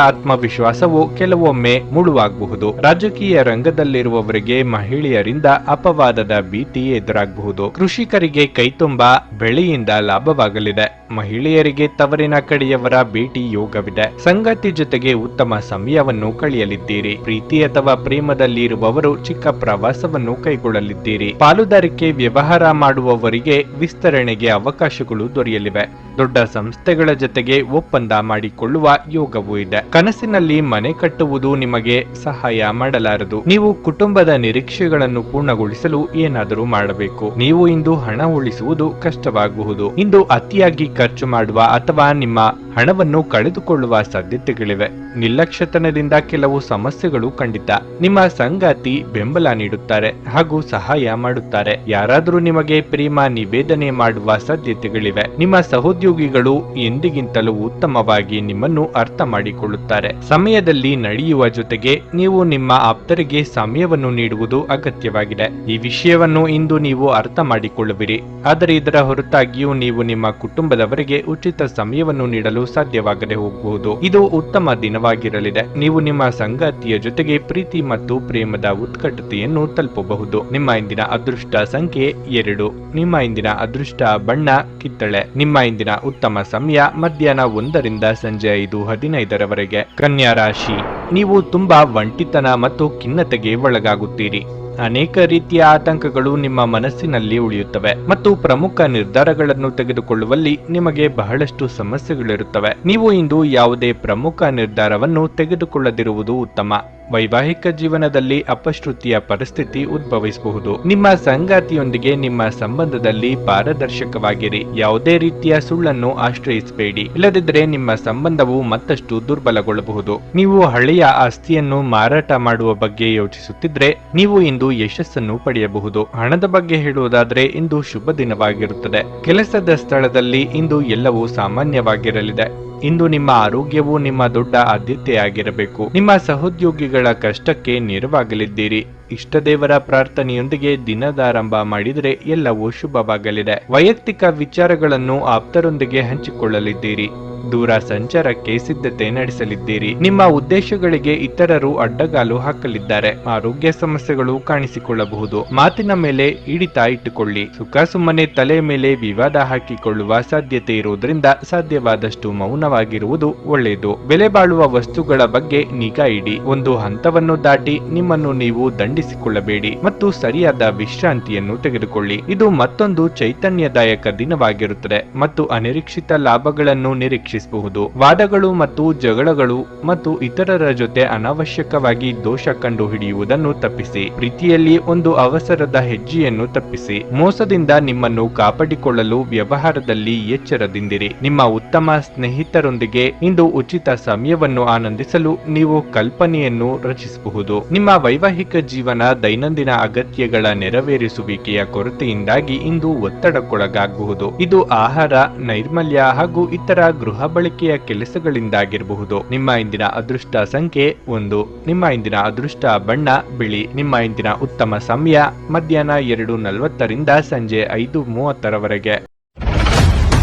ಆತ್ಮವಿಶ್ವಾಸವು ಕೆಲವೊಮ್ಮೆ ಮುಳುವಾಗಬಹುದು. ರಾಜಕೀಯ ರಂಗದಲ್ಲಿರುವವರಿಗೆ ಮಹಿಳೆಯರಿಂದ ಅಪವಾದದ ಭೀತಿ ಎದುರಾಗಬಹುದು. ಕೃಷಿಕರಿಗೆ ಕೈತುಂಬಾ ಬೆಳೆಯಿಂದ ಲಾಭವಾಗಲಿದೆ. ಮಹಿಳೆಯರಿಗೆ ತವರಿನ ಕಡೆಯವರ ಭೇಟಿ ಯೋಗವಿದೆ. ಸಂಗಾತಿ ಜೊತೆಗೆ ಉತ್ತಮ ಸಮಯವನ್ನು ಕಳೆಯಲಿದ್ದೀರಿ. ಪ್ರೀತಿ ಅಥವಾ ಪ್ರೇಮದಲ್ಲಿ ಇರುವವರು ಚಿಕ್ಕ ಪ್ರವಾಸವನ್ನು ಕೈಗೊಳ್ಳಲಿದ್ದೀರಿ. ಪಾಲುದಾರಿಕೆ ವ್ಯವಹಾರ ಮಾಡುವವರಿಗೆ ವಿಸ್ತರಣೆಗೆ ಅವಕಾಶಗಳು ದೊರೆಯಲಿವೆ. ದೊಡ್ಡ ಸಂಸ್ಥೆಗಳ ಜೊತೆಗೆ ಒಪ್ಪಂದ ಮಾಡಿಕೊಳ್ಳುವ ಯೋಗವೂ ಇದೆ. ಕನಸಿನಲ್ಲಿ ಮನೆ ಕಟ್ಟುವುದು ನಿಮಗೆ ಸಹಾಯ ಮಾಡಲಾರದು. ನೀವು ಕುಟುಂಬದ ನಿರೀಕ್ಷೆಗಳನ್ನು ಪೂರ್ಣಗೊಳಿಸಲು ಏನಾದರೂ ಮಾಡಬೇಕು. ನೀವು ಇಂದು ಹಣ ಉಳಿಸುವುದು ಕಷ್ಟವಾಗಬಹುದು. ಇಂದು ಅತಿಯಾಗಿ ಖರ್ಚು ಮಾಡುವ ಅಥವಾ ನಿಮ್ಮ ಹಣವನ್ನು ಕಳೆದುಕೊಳ್ಳುವ ಸಾಧ್ಯತೆಗಳಿವೆ. ನಿರ್ಲಕ್ಷ್ಯತನದಿಂದ ಕೆಲವು ಸಮಸ್ಯೆಗಳು ಖಂಡಿತ. ನಿಮ್ಮ ಸಂಗಾತಿ ಬೆಂಬಲ ನೀಡುತ್ತಾರೆ ಹಾಗೂ ಸಹಾಯ ಮಾಡುತ್ತಾರೆ. ಯಾರಾದರೂ ನಿಮಗೆ ಪ್ರೇಮ ನಿವೇದನೆ ಮಾಡುವ ಸಾಧ್ಯತೆಗಳಿವೆ. ನಿಮ್ಮ ಸಹೋದ್ಯೋಗಿಗಳು ಎಂದಿಗಿಂತಲೂ ಉತ್ತಮವಾಗಿ ನಿಮ್ಮನ್ನು ಅರ್ಥ ಮಾಡಿಕೊಳ್ಳುತ್ತಾರೆ. ಸಮಯದಲ್ಲಿ ನಡೆಯುವ ಜೊತೆಗೆ ನೀವು ನಿಮ್ಮ ಆಪ್ತರಿಗೆ ಸಮಯವನ್ನು ನೀಡುವುದು ಅಗತ್ಯವಾಗಿದೆ. ಈ ವಿಷಯವನ್ನು ಇಂದು ನೀವು ಅರ್ಥ ಮಾಡಿಕೊಳ್ಳುವಿರಿ. ಆದರೆ ಇದರ ಹೊರತಾಗಿಯೂ ನೀವು ನಿಮ್ಮ ಕುಟುಂಬದವರಿಗೆ ಉಚಿತ ಸಮಯವನ್ನು ನೀಡಲು ಸಾಧ್ಯವಾಗದೆ ಹೋಗಬಹುದು. ಇದು ಉತ್ತಮ ದಿನವಾಗಿರಲಿದೆ. ನೀವು ನಿಮ್ಮ ಸಂಗಾತಿಯ ಜೊತೆಗೆ ಪ್ರೀತಿ ಮತ್ತು ಪ್ರೇಮದ ಉತ್ಕಟತೆಯನ್ನು ತಲುಪಬಹುದು. ನಿಮ್ಮ ಇಂದಿನ ಅದೃಷ್ಟ ಸಂಖ್ಯೆ 2. ನಿಮ್ಮ ಇಂದಿನ ಅದೃಷ್ಟ ಬಣ್ಣ ಕಿತ್ತಳೆ. ನಿಮ್ಮ ಇಂದಿನ ಉತ್ತಮ ಸಮಯ ಮಧ್ಯಾಹ್ನ 1 ರಿಂದ ಸಂಜೆ 5:15 ಕನ್ಯಾ ರಾಶಿ, ನೀವು ತುಂಬಾ ಒಂಟಿತನ ಮತ್ತು ಖಿನ್ನತೆಗೆ ಒಳಗಾಗುತ್ತೀರಿ. ಅನೇಕ ರೀತಿಯ ಆತಂಕಗಳು ನಿಮ್ಮ ಮನಸ್ಸಿನಲ್ಲಿ ಉಳಿಯುತ್ತವೆ ಮತ್ತು ಪ್ರಮುಖ ನಿರ್ಧಾರಗಳನ್ನು ತೆಗೆದುಕೊಳ್ಳುವಲ್ಲಿ ನಿಮಗೆ ಬಹಳಷ್ಟು ಸಮಸ್ಯೆಗಳಿರುತ್ತವೆ. ನೀವು ಇಂದು ಯಾವುದೇ ಪ್ರಮುಖ ನಿರ್ಧಾರವನ್ನು ತೆಗೆದುಕೊಳ್ಳದಿರುವುದು ಉತ್ತಮ. ವೈವಾಹಿಕ ಜೀವನದಲ್ಲಿ ಅಪಶ್ರುತಿಯ ಪರಿಸ್ಥಿತಿ ಉದ್ಭವಿಸಬಹುದು. ನಿಮ್ಮ ಸಂಗಾತಿಯೊಂದಿಗೆ ನಿಮ್ಮ ಸಂಬಂಧದಲ್ಲಿ ಪಾರದರ್ಶಕವಾಗಿರಿ. ಯಾವುದೇ ರೀತಿಯ ಸುಳ್ಳನ್ನು ಆಶ್ರಯಿಸಬೇಡಿ, ಇಲ್ಲದಿದ್ದರೆ ನಿಮ್ಮ ಸಂಬಂಧವು ಮತ್ತಷ್ಟು ದುರ್ಬಲಗೊಳ್ಳಬಹುದು. ನೀವು ಹಳೆಯ ಆಸ್ತಿಯನ್ನು ಮಾರಾಟ ಮಾಡುವ ಬಗ್ಗೆ ಯೋಚಿಸುತ್ತಿದ್ರೆ ನೀವು ಇಂದು ಯಶಸ್ಸನ್ನು ಪಡೆಯಬಹುದು. ಹಣದ ಬಗ್ಗೆ ಹೇಳುವುದಾದ್ರೆ ಇಂದು ಶುಭ ದಿನವಾಗಿರುತ್ತದೆ. ಕೆಲಸದ ಸ್ಥಳದಲ್ಲಿ ಇಂದು ಎಲ್ಲವೂ ಸಾಮಾನ್ಯವಾಗಿರಲಿದೆ. ಇಂದು ನಿಮ್ಮ ಆರೋಗ್ಯವು ನಿಮ್ಮ ದೊಡ್ಡ ಆದ್ಯತೆಯಾಗಿರಬೇಕು. ನಿಮ್ಮ ಸಹೋದ್ಯೋಗಿಗಳ ಕಷ್ಟಕ್ಕೆ ನೆರವಾಗಲಿದ್ದೀರಿ. ಇಷ್ಟದೇವರ ಪ್ರಾರ್ಥನೆಯೊಂದಿಗೆ ದಿನದಾರಂಭ ಮಾಡಿದರೆ ಎಲ್ಲವೂ ಶುಭವಾಗಲಿದೆ. ವೈಯಕ್ತಿಕ ವಿಚಾರಗಳನ್ನು ಆಪ್ತರೊಂದಿಗೆ ಹಂಚಿಕೊಳ್ಳಲಿದ್ದೀರಿ. ದೂರ ಸಂಚಾರಕ್ಕೆ ಸಿದ್ಧತೆ ನಡೆಸಲಿದ್ದೀರಿ. ನಿಮ್ಮ ಉದ್ದೇಶಗಳಿಗೆ ಇತರರು ಅಡ್ಡಗಾಲು ಹಾಕಲಿದ್ದಾರೆ. ಆರೋಗ್ಯ ಸಮಸ್ಯೆಗಳು ಕಾಣಿಸಿಕೊಳ್ಳಬಹುದು. ಮಾತಿನ ಮೇಲೆ ಹಿಡಿತ ಇಟ್ಟುಕೊಳ್ಳಿ. ಸುಖ ಸುಮ್ಮನೆ ತಲೆ ಮೇಲೆ ವಿವಾದ ಹಾಕಿಕೊಳ್ಳುವ ಸಾಧ್ಯತೆ ಇರುವುದರಿಂದ ಸಾಧ್ಯವಾದಷ್ಟು ಮೌನವಾಗಿರುವುದು ಒಳ್ಳೆಯದು. ಬೆಲೆ ಬಾಳುವ ವಸ್ತುಗಳ ಬಗ್ಗೆ ನಿಗಾ ಇಡಿ. ಒಂದು ಹಂತವನ್ನು ದಾಟಿ ನಿಮ್ಮನ್ನು ನೀವು ದಂಡಿಸಿಕೊಳ್ಳಬೇಡಿ ಮತ್ತು ಸರಿಯಾದ ವಿಶ್ರಾಂತಿಯನ್ನು ತೆಗೆದುಕೊಳ್ಳಿ. ಇದು ಮತ್ತೊಂದು ಚೈತನ್ಯದಾಯಕ ದಿನವಾಗಿರುತ್ತದೆ ಮತ್ತು ಅನಿರೀಕ್ಷಿತ ಲಾಭಗಳನ್ನು ನಿರೀಕ್ಷಿಸಬಹುದು. ವಾದಗಳು ಮತ್ತು ಜಗಳಗಳು ಮತ್ತು ಇತರರ ಜೊತೆ ಅನಾವಶ್ಯಕವಾಗಿ ದೋಷ ಕಂಡು ಹಿಡಿಯುವುದನ್ನು ತಪ್ಪಿಸಿ. ಪ್ರೀತಿಯಲ್ಲಿ ಒಂದು ಅವಸರದ ಹೆಜ್ಜೆಯನ್ನು ತಪ್ಪಿಸಿ. ಮೋಸದಿಂದ ನಿಮ್ಮನ್ನು ಕಾಪಾಡಿಕೊಳ್ಳಲು ವ್ಯವಹಾರದಲ್ಲಿ ಎಚ್ಚರದಿಂದಿರಿ. ನಿಮ್ಮ ಉತ್ತಮ ಸ್ನೇಹಿತರೊಂದಿಗೆ ಇಂದು ಉಚಿತ ಸಮಯವನ್ನು ಆನಂದಿಸಲು ನೀವು ಕಲ್ಪನೆಯನ್ನು ರಚಿಸಬಹುದು. ನಿಮ್ಮ ವೈವಾಹಿಕ ಜೀವನ ದೈನಂದಿನ ಅಗತ್ಯಗಳ ನೆರವೇರಿಸುವಿಕೆಯ ಕೊರತೆಯಿಂದಾಗಿ ಇಂದು ಒತ್ತಡಕ್ಕೊಳಗಾಗಬಹುದು. ಇದು ಆಹಾರ, ನೈರ್ಮಲ್ಯ ಹಾಗೂ ಇತರ ಗೃಹ ಬಳಕೆಯ ಕೆಲಸಗಳಿಂದಾಗಿರಬಹುದು. ನಿಮ್ಮ ಇಂದಿನ ಅದೃಷ್ಟ ಸಂಖ್ಯೆ 1. ನಿಮ್ಮ ಇಂದಿನ ಅದೃಷ್ಟ ಬಣ್ಣ ಬಿಳಿ. ನಿಮ್ಮ ಇಂದಿನ ಉತ್ತಮ ಸಮಯ ಮಧ್ಯಾಹ್ನ 2:40 ರಿಂದ ಸಂಜೆ 5:30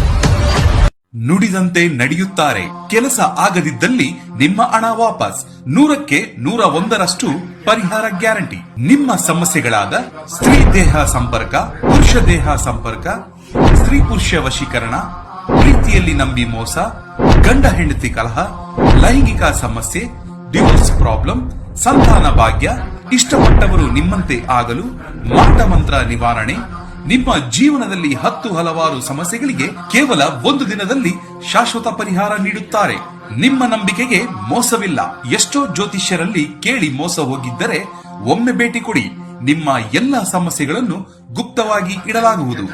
ನುಡಿದಂತೆ ನಡೆಯುತ್ತಾರೆ. ಕೆಲಸ ಆಗದಿದ್ದಲ್ಲಿ ನಿಮ್ಮ ಹಣ ವಾಪಸ್. 100ಕ್ಕೆ 101ರಷ್ಟು ಪರಿಹಾರ ಗ್ಯಾರಂಟಿ. ನಿಮ್ಮ ಸಮಸ್ಯೆಗಳಾದ ಸ್ತ್ರೀ ದೇಹ ಸಂಪರ್ಕ, ಪುರುಷ ದೇಹ ಸಂಪರ್ಕ, ಸ್ತ್ರೀ ಪುರುಷ ವಶೀಕರಣ, ಪ್ರೀತಿಯಲ್ಲಿ ನಂಬಿ ಮೋಸ, ಗಂಡ ಹೆಂಡತಿ ಕಲಹ, ಲೈಂಗಿಕ ಸಮಸ್ಯೆ, ಡಿವೋರ್ಸ್ ಪ್ರಾಬ್ಲಮ್, ಸಂತಾನ ಭಾಗ್ಯ, ಇಷ್ಟಪಟ್ಟವರು ನಿಮ್ಮಂತೆ ಆಗಲು, ಮಾಟ ಮಂತ್ರ ನಿವಾರಣೆ, ನಿಮ್ಮ ಜೀವನದಲ್ಲಿ 10 ಹಲವಾರು ಸಮಸ್ಯೆಗಳಿಗೆ ಕೇವಲ 1 ದಿನದಲ್ಲಿ ಶಾಶ್ವತ ಪರಿಹಾರ ನೀಡುತ್ತಾರೆ. ನಿಮ್ಮ ನಂಬಿಕೆಗೆ ಮೋಸವಿಲ್ಲ. ಎಷ್ಟೋ ಜ್ಯೋತಿಷ್ಯರಲ್ಲಿ ಕೇಳಿ ಮೋಸ ಹೋಗಿದ್ದರೆ ಒಮ್ಮೆ ಭೇಟಿ ಕೊಡಿ. ನಿಮ್ಮ ಎಲ್ಲಾ ಸಮಸ್ಯೆಗಳನ್ನು ಗುಪ್ತವಾಗಿ ಇಡಲಾಗುವುದು.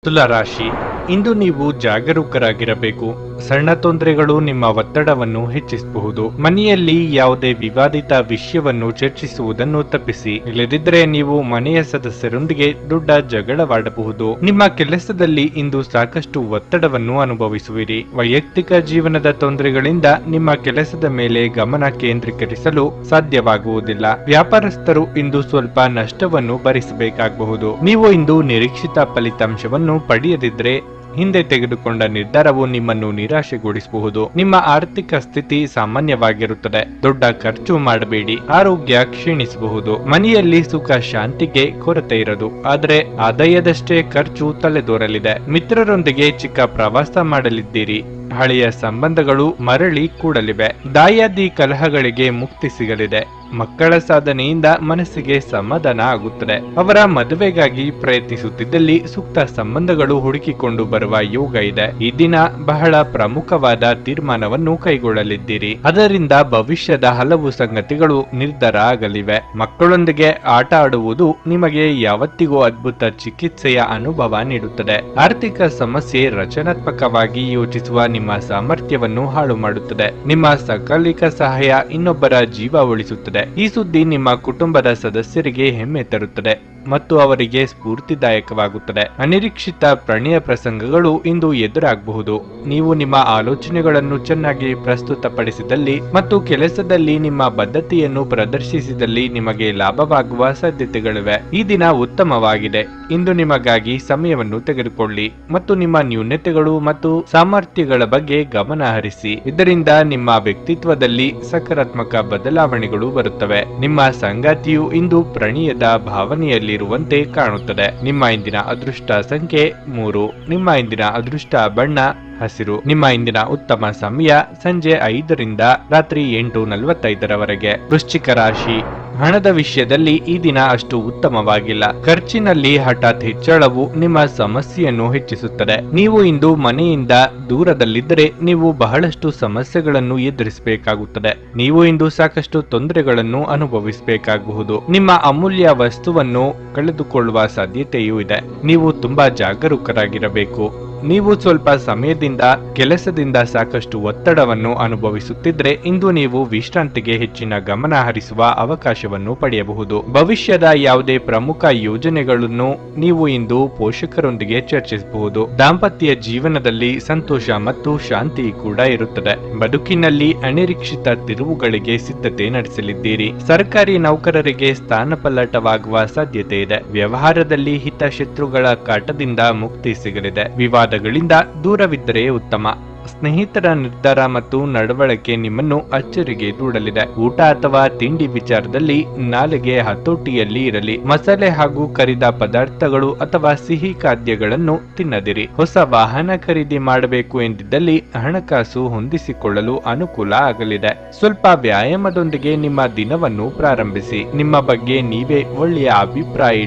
ತುಲಾ ರಾಶಿ, ಇಂದು ನೀವು ಜಾಗರೂಕರಾಗಿರಬೇಕು. ಸಣ್ಣ ತೊಂದರೆಗಳು ನಿಮ್ಮ ಒತ್ತಡವನ್ನು ಹೆಚ್ಚಿಸಬಹುದು. ಮನೆಯಲ್ಲಿ ಯಾವುದೇ ವಿವಾದಿತ ವಿಷಯವನ್ನು ಚರ್ಚಿಸುವುದನ್ನು ತಪ್ಪಿಸಿ. ಇಲ್ಲದಿದ್ದರೆ ನೀವು ಮನೆಯ ಸದಸ್ಯರೊಂದಿಗೆ ದೊಡ್ಡ ಜಗಳವಾಡಬಹುದು. ನಿಮ್ಮ ಕೆಲಸದಲ್ಲಿ ಇಂದು ಸಾಕಷ್ಟು ಒತ್ತಡವನ್ನು ಅನುಭವಿಸುವಿರಿ. ವೈಯಕ್ತಿಕ ಜೀವನದ ತೊಂದರೆಗಳಿಂದ ನಿಮ್ಮ ಕೆಲಸದ ಮೇಲೆ ಗಮನ ಕೇಂದ್ರೀಕರಿಸಲು ಸಾಧ್ಯವಾಗುವುದಿಲ್ಲ. ವ್ಯಾಪಾರಸ್ಥರು ಇಂದು ಸ್ವಲ್ಪ ನಷ್ಟವನ್ನು ಭರಿಸಬೇಕಾಗಬಹುದು. ನೀವು ಇಂದು ನಿರೀಕ್ಷಿತ ಫಲಿತಾಂಶವನ್ನು ಪಡೆಯದಿದ್ದರೆ ಹಿಂದೆ ತೆಗೆದುಕೊಂಡ ನಿರ್ಧಾರವು ನಿಮ್ಮನ್ನು ನಿರಾಶೆಗೊಳಿಸಬಹುದು. ನಿಮ್ಮ ಆರ್ಥಿಕ ಸ್ಥಿತಿ ಸಾಮಾನ್ಯವಾಗಿರುತ್ತದೆ. ದೊಡ್ಡ ಖರ್ಚು ಮಾಡಬೇಡಿ, ಆರೋಗ್ಯ ಕ್ಷೀಣಿಸಬಹುದು. ಮನೆಯಲ್ಲಿ ಸುಖ ಶಾಂತಿಗೆ ಕೊರತೆ ಇರದು, ಆದರೆ ಆದಾಯದಷ್ಟೇ ಖರ್ಚು ತಲೆದೋರಲಿದೆ. ಮಿತ್ರರೊಂದಿಗೆ ಚಿಕ್ಕ ಪ್ರವಾಸ ಮಾಡಲಿದ್ದೀರಿ. ಹಳೆಯ ಸಂಬಂಧಗಳು ಮರಳಿ ಕೂಡಲಿವೆ. ದಾಯಾದಿ ಕಲಹಗಳಿಗೆ ಮುಕ್ತಿ ಸಿಗಲಿದೆ. ಮಕ್ಕಳ ಸಾಧನೆಯಿಂದ ಮನಸ್ಸಿಗೆ ಸಮಾಧಾನ ಆಗುತ್ತದೆ. ಅವರ ಮದುವೆಗಾಗಿ ಪ್ರಯತ್ನಿಸುತ್ತಿದ್ದಲ್ಲಿ ಸೂಕ್ತ ಸಂಬಂಧಗಳು ಹುಡುಕಿಕೊಂಡು ಬರುವ ಯೋಗ ಇದೆ. ಈ ದಿನ ಬಹಳ ಪ್ರಮುಖವಾದ ತೀರ್ಮಾನವನ್ನು ಕೈಗೊಳ್ಳಲಿದ್ದೀರಿ. ಅದರಿಂದ ಭವಿಷ್ಯದ ಹಲವು ಸಂಗತಿಗಳು ನಿರ್ಧಾರ ಆಗಲಿವೆ. ಮಕ್ಕಳೊಂದಿಗೆ ಆಟ ಆಡುವುದು ನಿಮಗೆ ಯಾವತ್ತಿಗೂ ಅದ್ಭುತ ಚಿಕಿತ್ಸೆಯ ಅನುಭವ ನೀಡುತ್ತದೆ. ಆರ್ಥಿಕ ಸಮಸ್ಯೆ ರಚನಾತ್ಮಕವಾಗಿ ಯೋಚಿಸುವ ನಿಮ್ಮ ಸಾಮರ್ಥ್ಯವನ್ನು ಹಾಳು ಮಾಡುತ್ತದೆ. ನಿಮ್ಮ ಸಕಾಲಿಕ ಸಹಾಯ ಇನ್ನೊಬ್ಬರ ಜೀವ ಉಳಿಸುತ್ತದೆ. ಈ ಸುದ್ದಿ ನಿಮ್ಮ ಕುಟುಂಬದ ಸದಸ್ಯರಿಗೆ ಹೆಮ್ಮೆ ತರುತ್ತದೆ ಮತ್ತು ಅವರಿಗೆ ಸ್ಫೂರ್ತಿದಾಯಕವಾಗುತ್ತದೆ. ಅನಿರೀಕ್ಷಿತ ಪ್ರಣಯ ಪ್ರಸಂಗಗಳು ಇಂದು ಎದುರಾಗಬಹುದು. ನೀವು ನಿಮ್ಮ ಆಲೋಚನೆಗಳನ್ನು ಚೆನ್ನಾಗಿ ಪ್ರಸ್ತುತಪಡಿಸಿದಲ್ಲಿ ಮತ್ತು ಕೆಲಸದಲ್ಲಿ ನಿಮ್ಮ ಬದ್ಧತೆಯನ್ನು ಪ್ರದರ್ಶಿಸಿದಲ್ಲಿ ನಿಮಗೆ ಲಾಭವಾಗುವ ಸಾಧ್ಯತೆಗಳಿವೆ. ಈ ದಿನ ಉತ್ತಮವಾಗಿದೆ. ಇಂದು ನಿಮಗಾಗಿ ಸಮಯವನ್ನು ತೆಗೆದುಕೊಳ್ಳಿ ಮತ್ತು ನಿಮ್ಮ ನ್ಯೂನತೆಗಳು ಮತ್ತು ಸಾಮರ್ಥ್ಯಗಳ ಬಗ್ಗೆ ಗಮನ ಹರಿಸಿ. ಇದರಿಂದ ನಿಮ್ಮ ವ್ಯಕ್ತಿತ್ವದಲ್ಲಿ ಸಕಾರಾತ್ಮಕ ಬದಲಾವಣೆಗಳು ಬರುತ್ತವೆ. ನಿಮ್ಮ ಸಂಗಾತಿಯು ಇಂದು ಪ್ರಣಯದ ಭಾವನೆಯಲ್ಲಿರುವಂತೆ ಕಾಣುತ್ತದೆ. ನಿಮ್ಮ ಇಂದಿನ ಅದೃಷ್ಟ ಸಂಖ್ಯೆ 3. ನಿಮ್ಮ ಇಂದಿನ ಅದೃಷ್ಟ ಬಣ್ಣ ಹಸಿರು. ನಿಮ್ಮ ಇಂದಿನ ಉತ್ತಮ ಸಮಯ ಸಂಜೆ 5 ರಿಂದ ರಾತ್ರಿ 8:45 ವೃಶ್ಚಿಕ ರಾಶಿ. ಹಣದ ವಿಷಯದಲ್ಲಿ ಈ ದಿನ ಅಷ್ಟು ಉತ್ತಮವಾಗಿಲ್ಲ. ಖರ್ಚಿನಲ್ಲಿ ಹಠಾತ್ ಹೆಚ್ಚಳವು ನಿಮ್ಮ ಸಮಸ್ಯೆಯನ್ನು ಹೆಚ್ಚಿಸುತ್ತದೆ. ನೀವು ಇಂದು ಮನೆಯಿಂದ ದೂರದಲ್ಲಿದ್ದರೆ ನೀವು ಬಹಳಷ್ಟು ಸಮಸ್ಯೆಗಳನ್ನು ಎದುರಿಸಬೇಕಾಗುತ್ತದೆ. ನೀವು ಇಂದು ಸಾಕಷ್ಟು ತೊಂದರೆಗಳನ್ನು ಅನುಭವಿಸಬೇಕಾಗಬಹುದು. ನಿಮ್ಮ ಅಮೂಲ್ಯ ವಸ್ತುವನ್ನು ಕಳೆದುಕೊಳ್ಳುವ ಸಾಧ್ಯತೆಯೂ ಇದೆ. ನೀವು ತುಂಬಾ ಜಾಗರೂಕರಾಗಿರಬೇಕು. ನೀವು ಸ್ವಲ್ಪ ಸಮಯದಿಂದ ಕೆಲಸದಿಂದ ಸಾಕಷ್ಟು ಒತ್ತಡವನ್ನು ಅನುಭವಿಸುತ್ತಿದ್ರೆ ಇಂದು ನೀವು ವಿಶ್ರಾಂತಿಗೆ ಹೆಚ್ಚಿನ ಗಮನ ಹರಿಸುವ ಅವಕಾಶವನ್ನು ಪಡೆಯಬಹುದು. ಭವಿಷ್ಯದ ಯಾವುದೇ ಪ್ರಮುಖ ಯೋಜನೆಗಳನ್ನು ನೀವು ಇಂದು ಪೋಷಕರೊಂದಿಗೆ ಚರ್ಚಿಸಬಹುದು. ದಾಂಪತ್ಯ ಜೀವನದಲ್ಲಿ ಸಂತೋಷ ಮತ್ತು ಶಾಂತಿ ಕೂಡ ಇರುತ್ತದೆ. ಬದುಕಿನಲ್ಲಿ ಅನಿರೀಕ್ಷಿತ ತಿರುವುಗಳಿಗೆ ಸಿದ್ಧತೆ ನಡೆಸಲಿದ್ದೀರಿ. ಸರ್ಕಾರಿ ನೌಕರರಿಗೆ ಸ್ಥಾನಪಲ್ಲಟವಾಗುವ ಸಾಧ್ಯತೆ ಇದೆ. ವ್ಯವಹಾರದಲ್ಲಿ ಹಿತಶತ್ರುಗಳ ಕಾಟದಿಂದ ಮುಕ್ತಿ ಸಿಗಲಿದೆ. ವಿವಾದಗಳಿಂದ ದೂರವಿದ್ದರೆ ಉತ್ತಮ. ಸ್ನೇಹಿತರ ನಿರ್ಧಾರ ಮತ್ತು ನಡವಳಿಕೆ ನಿಮ್ಮನ್ನು ಅಚ್ಚರಿಗೆ ದೂಡಲಿದೆ. ಊಟ ಅಥವಾ ತಿಂಡಿ ವಿಚಾರದಲ್ಲಿ ನಾಲೆಗೆ ಹತೋಟಿಯಲ್ಲಿ ಇರಲಿ. ಮಸಾಲೆ ಹಾಗೂ ಕರಿದ ಪದಾರ್ಥಗಳು ಅಥವಾ ಸಿಹಿ ಖಾದ್ಯಗಳನ್ನು ತಿನ್ನದಿರಿ. ಹೊಸ ವಾಹನ ಖರೀದಿ ಮಾಡಬೇಕು ಎಂದಿದ್ದಲ್ಲಿ ಹಣಕಾಸು ಹೊಂದಿಸಿಕೊಳ್ಳಲು ಅನುಕೂಲ ಆಗಲಿದೆ. ಸ್ವಲ್ಪ ವ್ಯಾಯಾಮದೊಂದಿಗೆ ನಿಮ್ಮ ದಿನವನ್ನು ಪ್ರಾರಂಭಿಸಿ. ನಿಮ್ಮ ಬಗ್ಗೆ ನೀವೇ ಒಳ್ಳೆಯ ಅಭಿಪ್ರಾಯ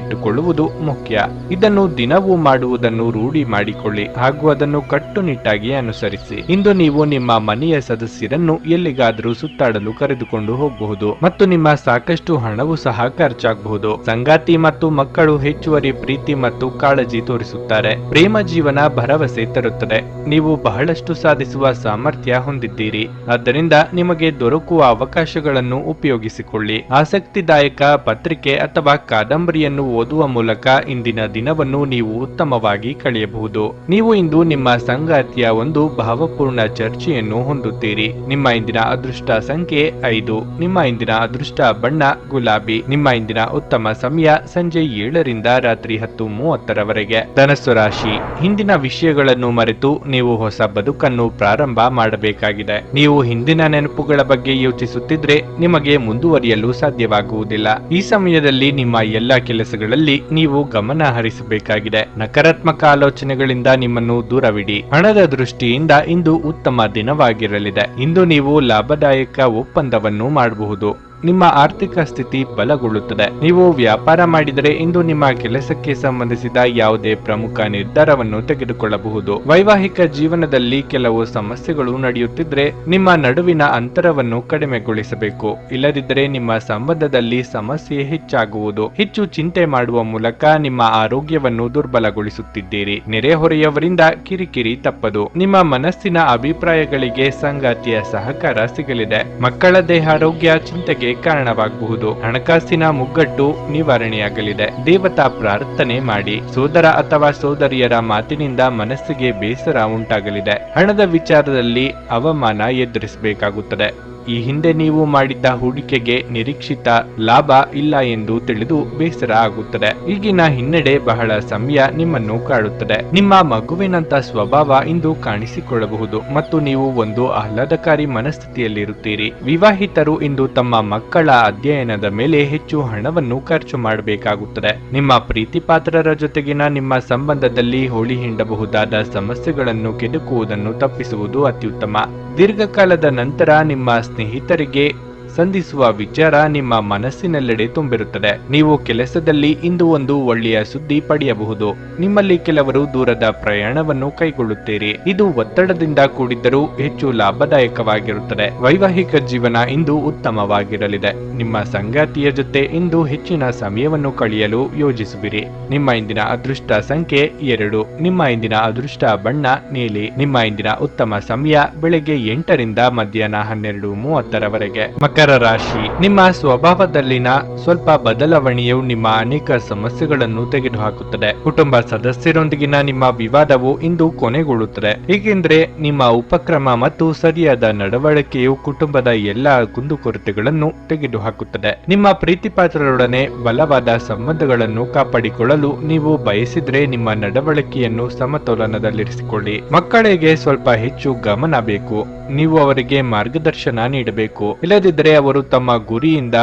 ಇಟ್ಟುಕೊಳ್ಳುವುದು ಮುಖ್ಯ. ಇದನ್ನು ದಿನವೂ ಮಾಡುವುದನ್ನು ರೂಢಿ ಮಾಡಿಕೊಳ್ಳಿ ಹಾಗೂ ಅದನ್ನು ಕಟ್ಟುನಿಟ್ಟಾಗಿ ಅನುಸರಿಸಿ. ಇಂದು ನೀವು ನಿಮ್ಮ ಮನೆಯ ಸದಸ್ಯರನ್ನು ಎಲ್ಲಿಗಾದರೂ ಸುತ್ತಾಡಲು ಕರೆದುಕೊಂಡು ಹೋಗಬಹುದು ಮತ್ತು ನಿಮ್ಮ ಸಾಕಷ್ಟು ಹಣವು ಸಹ ಖರ್ಚಾಗಬಹುದು. ಸಂಗಾತಿ ಮತ್ತು ಮಕ್ಕಳು ಹೆಚ್ಚುವರಿ ಪ್ರೀತಿ ಮತ್ತು ಕಾಳಜಿ ತೋರಿಸುತ್ತಾರೆ. ಪ್ರೇಮ ಜೀವನ ಭರವಸೆ ತರುತ್ತದೆ. ನೀವು ಬಹಳಷ್ಟು ಸಾಧಿಸುವ ಸಾಮರ್ಥ್ಯ ಹೊಂದಿದ್ದೀರಿ. ಆದ್ದರಿಂದ ನಿಮಗೆ ದೊರಕುವ ಅವಕಾಶಗಳನ್ನು ಉಪಯೋಗಿಸಿಕೊಳ್ಳಿ. ಆಸಕ್ತಿದಾಯಕ ಪತ್ರಿಕೆ ಅಥವಾ ಕಾದಂಬರಿಯನ್ನು ಓದುವ ಮೂಲಕ ಇಂದಿನ ದಿನವನ್ನು ನೀವು ಉತ್ತಮವಾಗಿ ಕಳೆಯಬಹುದು. ನೀವು ಇಂದು ನಿಮ್ಮ ಸಂಗಾತಿಯ ಒಂದು ಭಾವಪೂರ್ಣ ಚರ್ಚೆಯನ್ನು ಹೊಂದುತ್ತೀರಿ. ನಿಮ್ಮ ಇಂದಿನ ಅದೃಷ್ಟ ಸಂಖ್ಯೆ 5. ನಿಮ್ಮ ಇಂದಿನ ಅದೃಷ್ಟ ಬಣ್ಣ ಗುಲಾಬಿ. ನಿಮ್ಮ ಇಂದಿನ ಉತ್ತಮ ಸಮಯ ಸಂಜೆ 7 ರಿಂದ ರಾತ್ರಿ 10:30 ಧನಸ್ಸು ರಾಶಿ. ಹಿಂದಿನ ವಿಷಯಗಳನ್ನು ಮರೆತು ನೀವು ಹೊಸ ಬದುಕನ್ನು ಪ್ರಾರಂಭ ಮಾಡಬೇಕಾಗಿದೆ. ನೀವು ಹಿಂದಿನ ನೆನಪುಗಳ ಬಗ್ಗೆ ಯೋಚಿಸುತ್ತಿದ್ರೆ ನಿಮಗೆ ಮುಂದುವರಿಯಲು ಸಾಧ್ಯವಾಗುವುದಿಲ್ಲ. ಈ ಸಮಯದಲ್ಲಿ ನಿಮ್ಮ ಎಲ್ಲಾ ಕೆಲಸಗಳಲ್ಲಿ ನೀವು ಗಮನ ಹರಿಸಬೇಕಾಗಿದೆ. ನಕಾರಾತ್ಮಕ ಆಲೋಚನೆಗಳಿಂದ ನಿಮ್ಮನ್ನು ದೂರವಿಡಿ. ಹಣದ ದೃಷ್ಟಿಯಿಂದ ಇಂದು ಉತ್ತಮ ದಿನವಾಗಿರಲಿದೆ. ಇಂದು ನೀವು ಲಾಭದಾಯಕ ಒಪ್ಪಂದವನ್ನು ಮಾಡಬಹುದು. ನಿಮ್ಮ ಆರ್ಥಿಕ ಸ್ಥಿತಿ ಬಲಗೊಳ್ಳುತ್ತದೆ. ನೀವು ವ್ಯಾಪಾರ ಮಾಡಿದರೆ ಇಂದು ನಿಮ್ಮ ಕೆಲಸಕ್ಕೆ ಸಂಬಂಧಿಸಿದ ಯಾವುದೇ ಪ್ರಮುಖ ನಿರ್ಧಾರವನ್ನು ತೆಗೆದುಕೊಳ್ಳಬಹುದು. ವೈವಾಹಿಕ ಜೀವನದಲ್ಲಿ ಕೆಲವು ಸಮಸ್ಯೆಗಳು ನಡೆಯುತ್ತಿದ್ರೆ ನಿಮ್ಮ ನಡುವಿನ ಅಂತರವನ್ನು ಕಡಿಮೆಗೊಳಿಸಬೇಕು. ಇಲ್ಲದಿದ್ದರೆ ನಿಮ್ಮ ಸಂಬಂಧದಲ್ಲಿ ಸಮಸ್ಯೆ ಹೆಚ್ಚಾಗುವುದು. ಹೆಚ್ಚು ಚಿಂತೆ ಮಾಡುವ ಮೂಲಕ ನಿಮ್ಮ ಆರೋಗ್ಯವನ್ನು ದುರ್ಬಲಗೊಳಿಸುತ್ತಿದ್ದೀರಿ. ನೆರೆಹೊರೆಯವರಿಂದ ಕಿರಿಕಿರಿ ತಪ್ಪದು. ನಿಮ್ಮ ಮನಸ್ಸಿನ ಅಭಿಪ್ರಾಯಗಳಿಗೆ ಸಂಗಾತಿಯ ಸಹಕಾರ ಸಿಗಲಿದೆ. ಮಕ್ಕಳ ದೇಹಾರೋಗ್ಯ ಚಿಂತೆಗೆ ಕಾರಣವಾಗಬಹುದು. ಹಣಕಾಸಿನ ಮುಗ್ಗಟ್ಟು ನಿವಾರಣೆಯಾಗಲಿದೆ. ದೇವತಾ ಪ್ರಾರ್ಥನೆ ಮಾಡಿ. ಸೋದರ ಅಥವಾ ಸೋದರಿಯರ ಮಾತಿನಿಂದ ಮನಸ್ಸಿಗೆ ಬೇಸರ ಉಂಟಾಗಲಿದೆ. ಹಣದ ವಿಚಾರದಲ್ಲಿ ಅವಮಾನ ಎದುರಿಸಬೇಕಾಗುತ್ತದೆ. ಈ ಹಿಂದೆ ನೀವು ಮಾಡಿದ್ದ ಹೂಡಿಕೆಗೆ ನಿರೀಕ್ಷಿತ ಲಾಭ ಇಲ್ಲ ಎಂದು ತಿಳಿದು ಬೇಸರ ಆಗುತ್ತದೆ. ಈಗಿನ ಹಿನ್ನಡೆ ಬಹಳ ಸಮಯ ನಿಮ್ಮನ್ನು ಕಾಡುತ್ತದೆ. ನಿಮ್ಮ ಮಗುವಿನಂತ ಸ್ವಭಾವ ಇಂದು ಕಾಣಿಸಿಕೊಳ್ಳಬಹುದು ಮತ್ತು ನೀವು ಒಂದು ಆಹ್ಲಾದಕಾರಿ ಮನಸ್ಥಿತಿಯಲ್ಲಿರುತ್ತೀರಿ. ವಿವಾಹಿತರು ಇಂದು ತಮ್ಮ ಮಕ್ಕಳ ಅಧ್ಯಯನದ ಮೇಲೆ ಹೆಚ್ಚು ಹಣವನ್ನು ಖರ್ಚು ಮಾಡಬೇಕಾಗುತ್ತದೆ. ನಿಮ್ಮ ಪ್ರೀತಿ ಪಾತ್ರರ ಜೊತೆಗಿನ ನಿಮ್ಮ ಸಂಬಂಧದಲ್ಲಿ ಹೋಳಿ ಹಿಂಡಬಹುದಾದ ಸಮಸ್ಯೆಗಳನ್ನು ಕೆದಕುವುದನ್ನು ತಪ್ಪಿಸುವುದು ಅತ್ಯುತ್ತಮ. ದೀರ್ಘಕಾಲದ ನಂತರ ನಿಮ್ಮ ಸ್ನೇಹಿತರಿಗೆ ಸಂಧಿಸುವ ವಿಚಾರ ನಿಮ್ಮ ಮನಸ್ಸಿನೆಲ್ಲೆಡೆ ತುಂಬಿರುತ್ತದೆ. ನೀವು ಕೆಲಸದಲ್ಲಿ ಇಂದು ಒಂದು ಒಳ್ಳೆಯ ಸುದ್ದಿ ಪಡೆಯಬಹುದು. ನಿಮ್ಮಲ್ಲಿ ಕೆಲವರು ದೂರದ ಪ್ರಯಾಣವನ್ನು ಕೈಗೊಳ್ಳುತ್ತೀರಿ. ಇದು ಒತ್ತಡದಿಂದ ಕೂಡಿದ್ದರೂ ಹೆಚ್ಚು ಲಾಭದಾಯಕವಾಗಿರುತ್ತದೆ. ವೈವಾಹಿಕ ಜೀವನ ಇಂದು ಉತ್ತಮವಾಗಿರಲಿದೆ. ನಿಮ್ಮ ಸಂಗಾತಿಯ ಜೊತೆ ಇಂದು ಹೆಚ್ಚಿನ ಸಮಯವನ್ನು ಕಳೆಯಲು ಯೋಜಿಸುವಿರಿ. ನಿಮ್ಮ ಇಂದಿನ ಅದೃಷ್ಟ ಸಂಖ್ಯೆ 2. ನಿಮ್ಮ ಇಂದಿನ ಅದೃಷ್ಟ ಬಣ್ಣ ನೀಲಿ. ನಿಮ್ಮ ಇಂದಿನ ಉತ್ತಮ ಸಮಯ ಬೆಳಗ್ಗೆ 8 ರಿಂದ ಮಧ್ಯಾಹ್ನ 12:30 ಮಕರ ರಾಶಿ. ನಿಮ್ಮ ಸ್ವಭಾವದಲ್ಲಿನ ಸ್ವಲ್ಪ ಬದಲಾವಣೆಯು ನಿಮ್ಮ ಅನೇಕ ಸಮಸ್ಯೆಗಳನ್ನು ತೆಗೆದುಹಾಕುತ್ತದೆ. ಕುಟುಂಬ ಸದಸ್ಯರೊಂದಿಗಿನ ನಿಮ್ಮ ವಿವಾದವು ಇಂದು ಕೊನೆಗೊಳ್ಳುತ್ತದೆ, ಏಕೆಂದರೆ ನಿಮ್ಮ ಉಪಕ್ರಮ ಮತ್ತು ಸರಿಯಾದ ನಡವಳಿಕೆಯು ಕುಟುಂಬದ ಎಲ್ಲಾ ಕುಂದುಕೊರತೆಗಳನ್ನು ತೆಗೆದುಹಾಕುತ್ತದೆ. ನಿಮ್ಮ ಪ್ರೀತಿಪಾತ್ರರೊಡನೆ ಬಲವಾದ ಸಂಬಂಧಗಳನ್ನು ಕಾಪಾಡಿಕೊಳ್ಳಲು ನೀವು ಬಯಸಿದ್ರೆ ನಿಮ್ಮ ನಡವಳಿಕೆಯನ್ನು ಸಮತೋಲನದಲ್ಲಿರಿಸಿಕೊಳ್ಳಿ. ಮಕ್ಕಳಿಗೆ ಸ್ವಲ್ಪ ಹೆಚ್ಚು ಗಮನ ಬೇಕು. ನೀವು ಅವರಿಗೆ ಮಾರ್ಗದರ್ಶನ ನೀಡಬೇಕು, ಇಲ್ಲದಿದ್ದರೆ ಅವರು ತಮ್ಮ ಗುರಿಯಿಂದ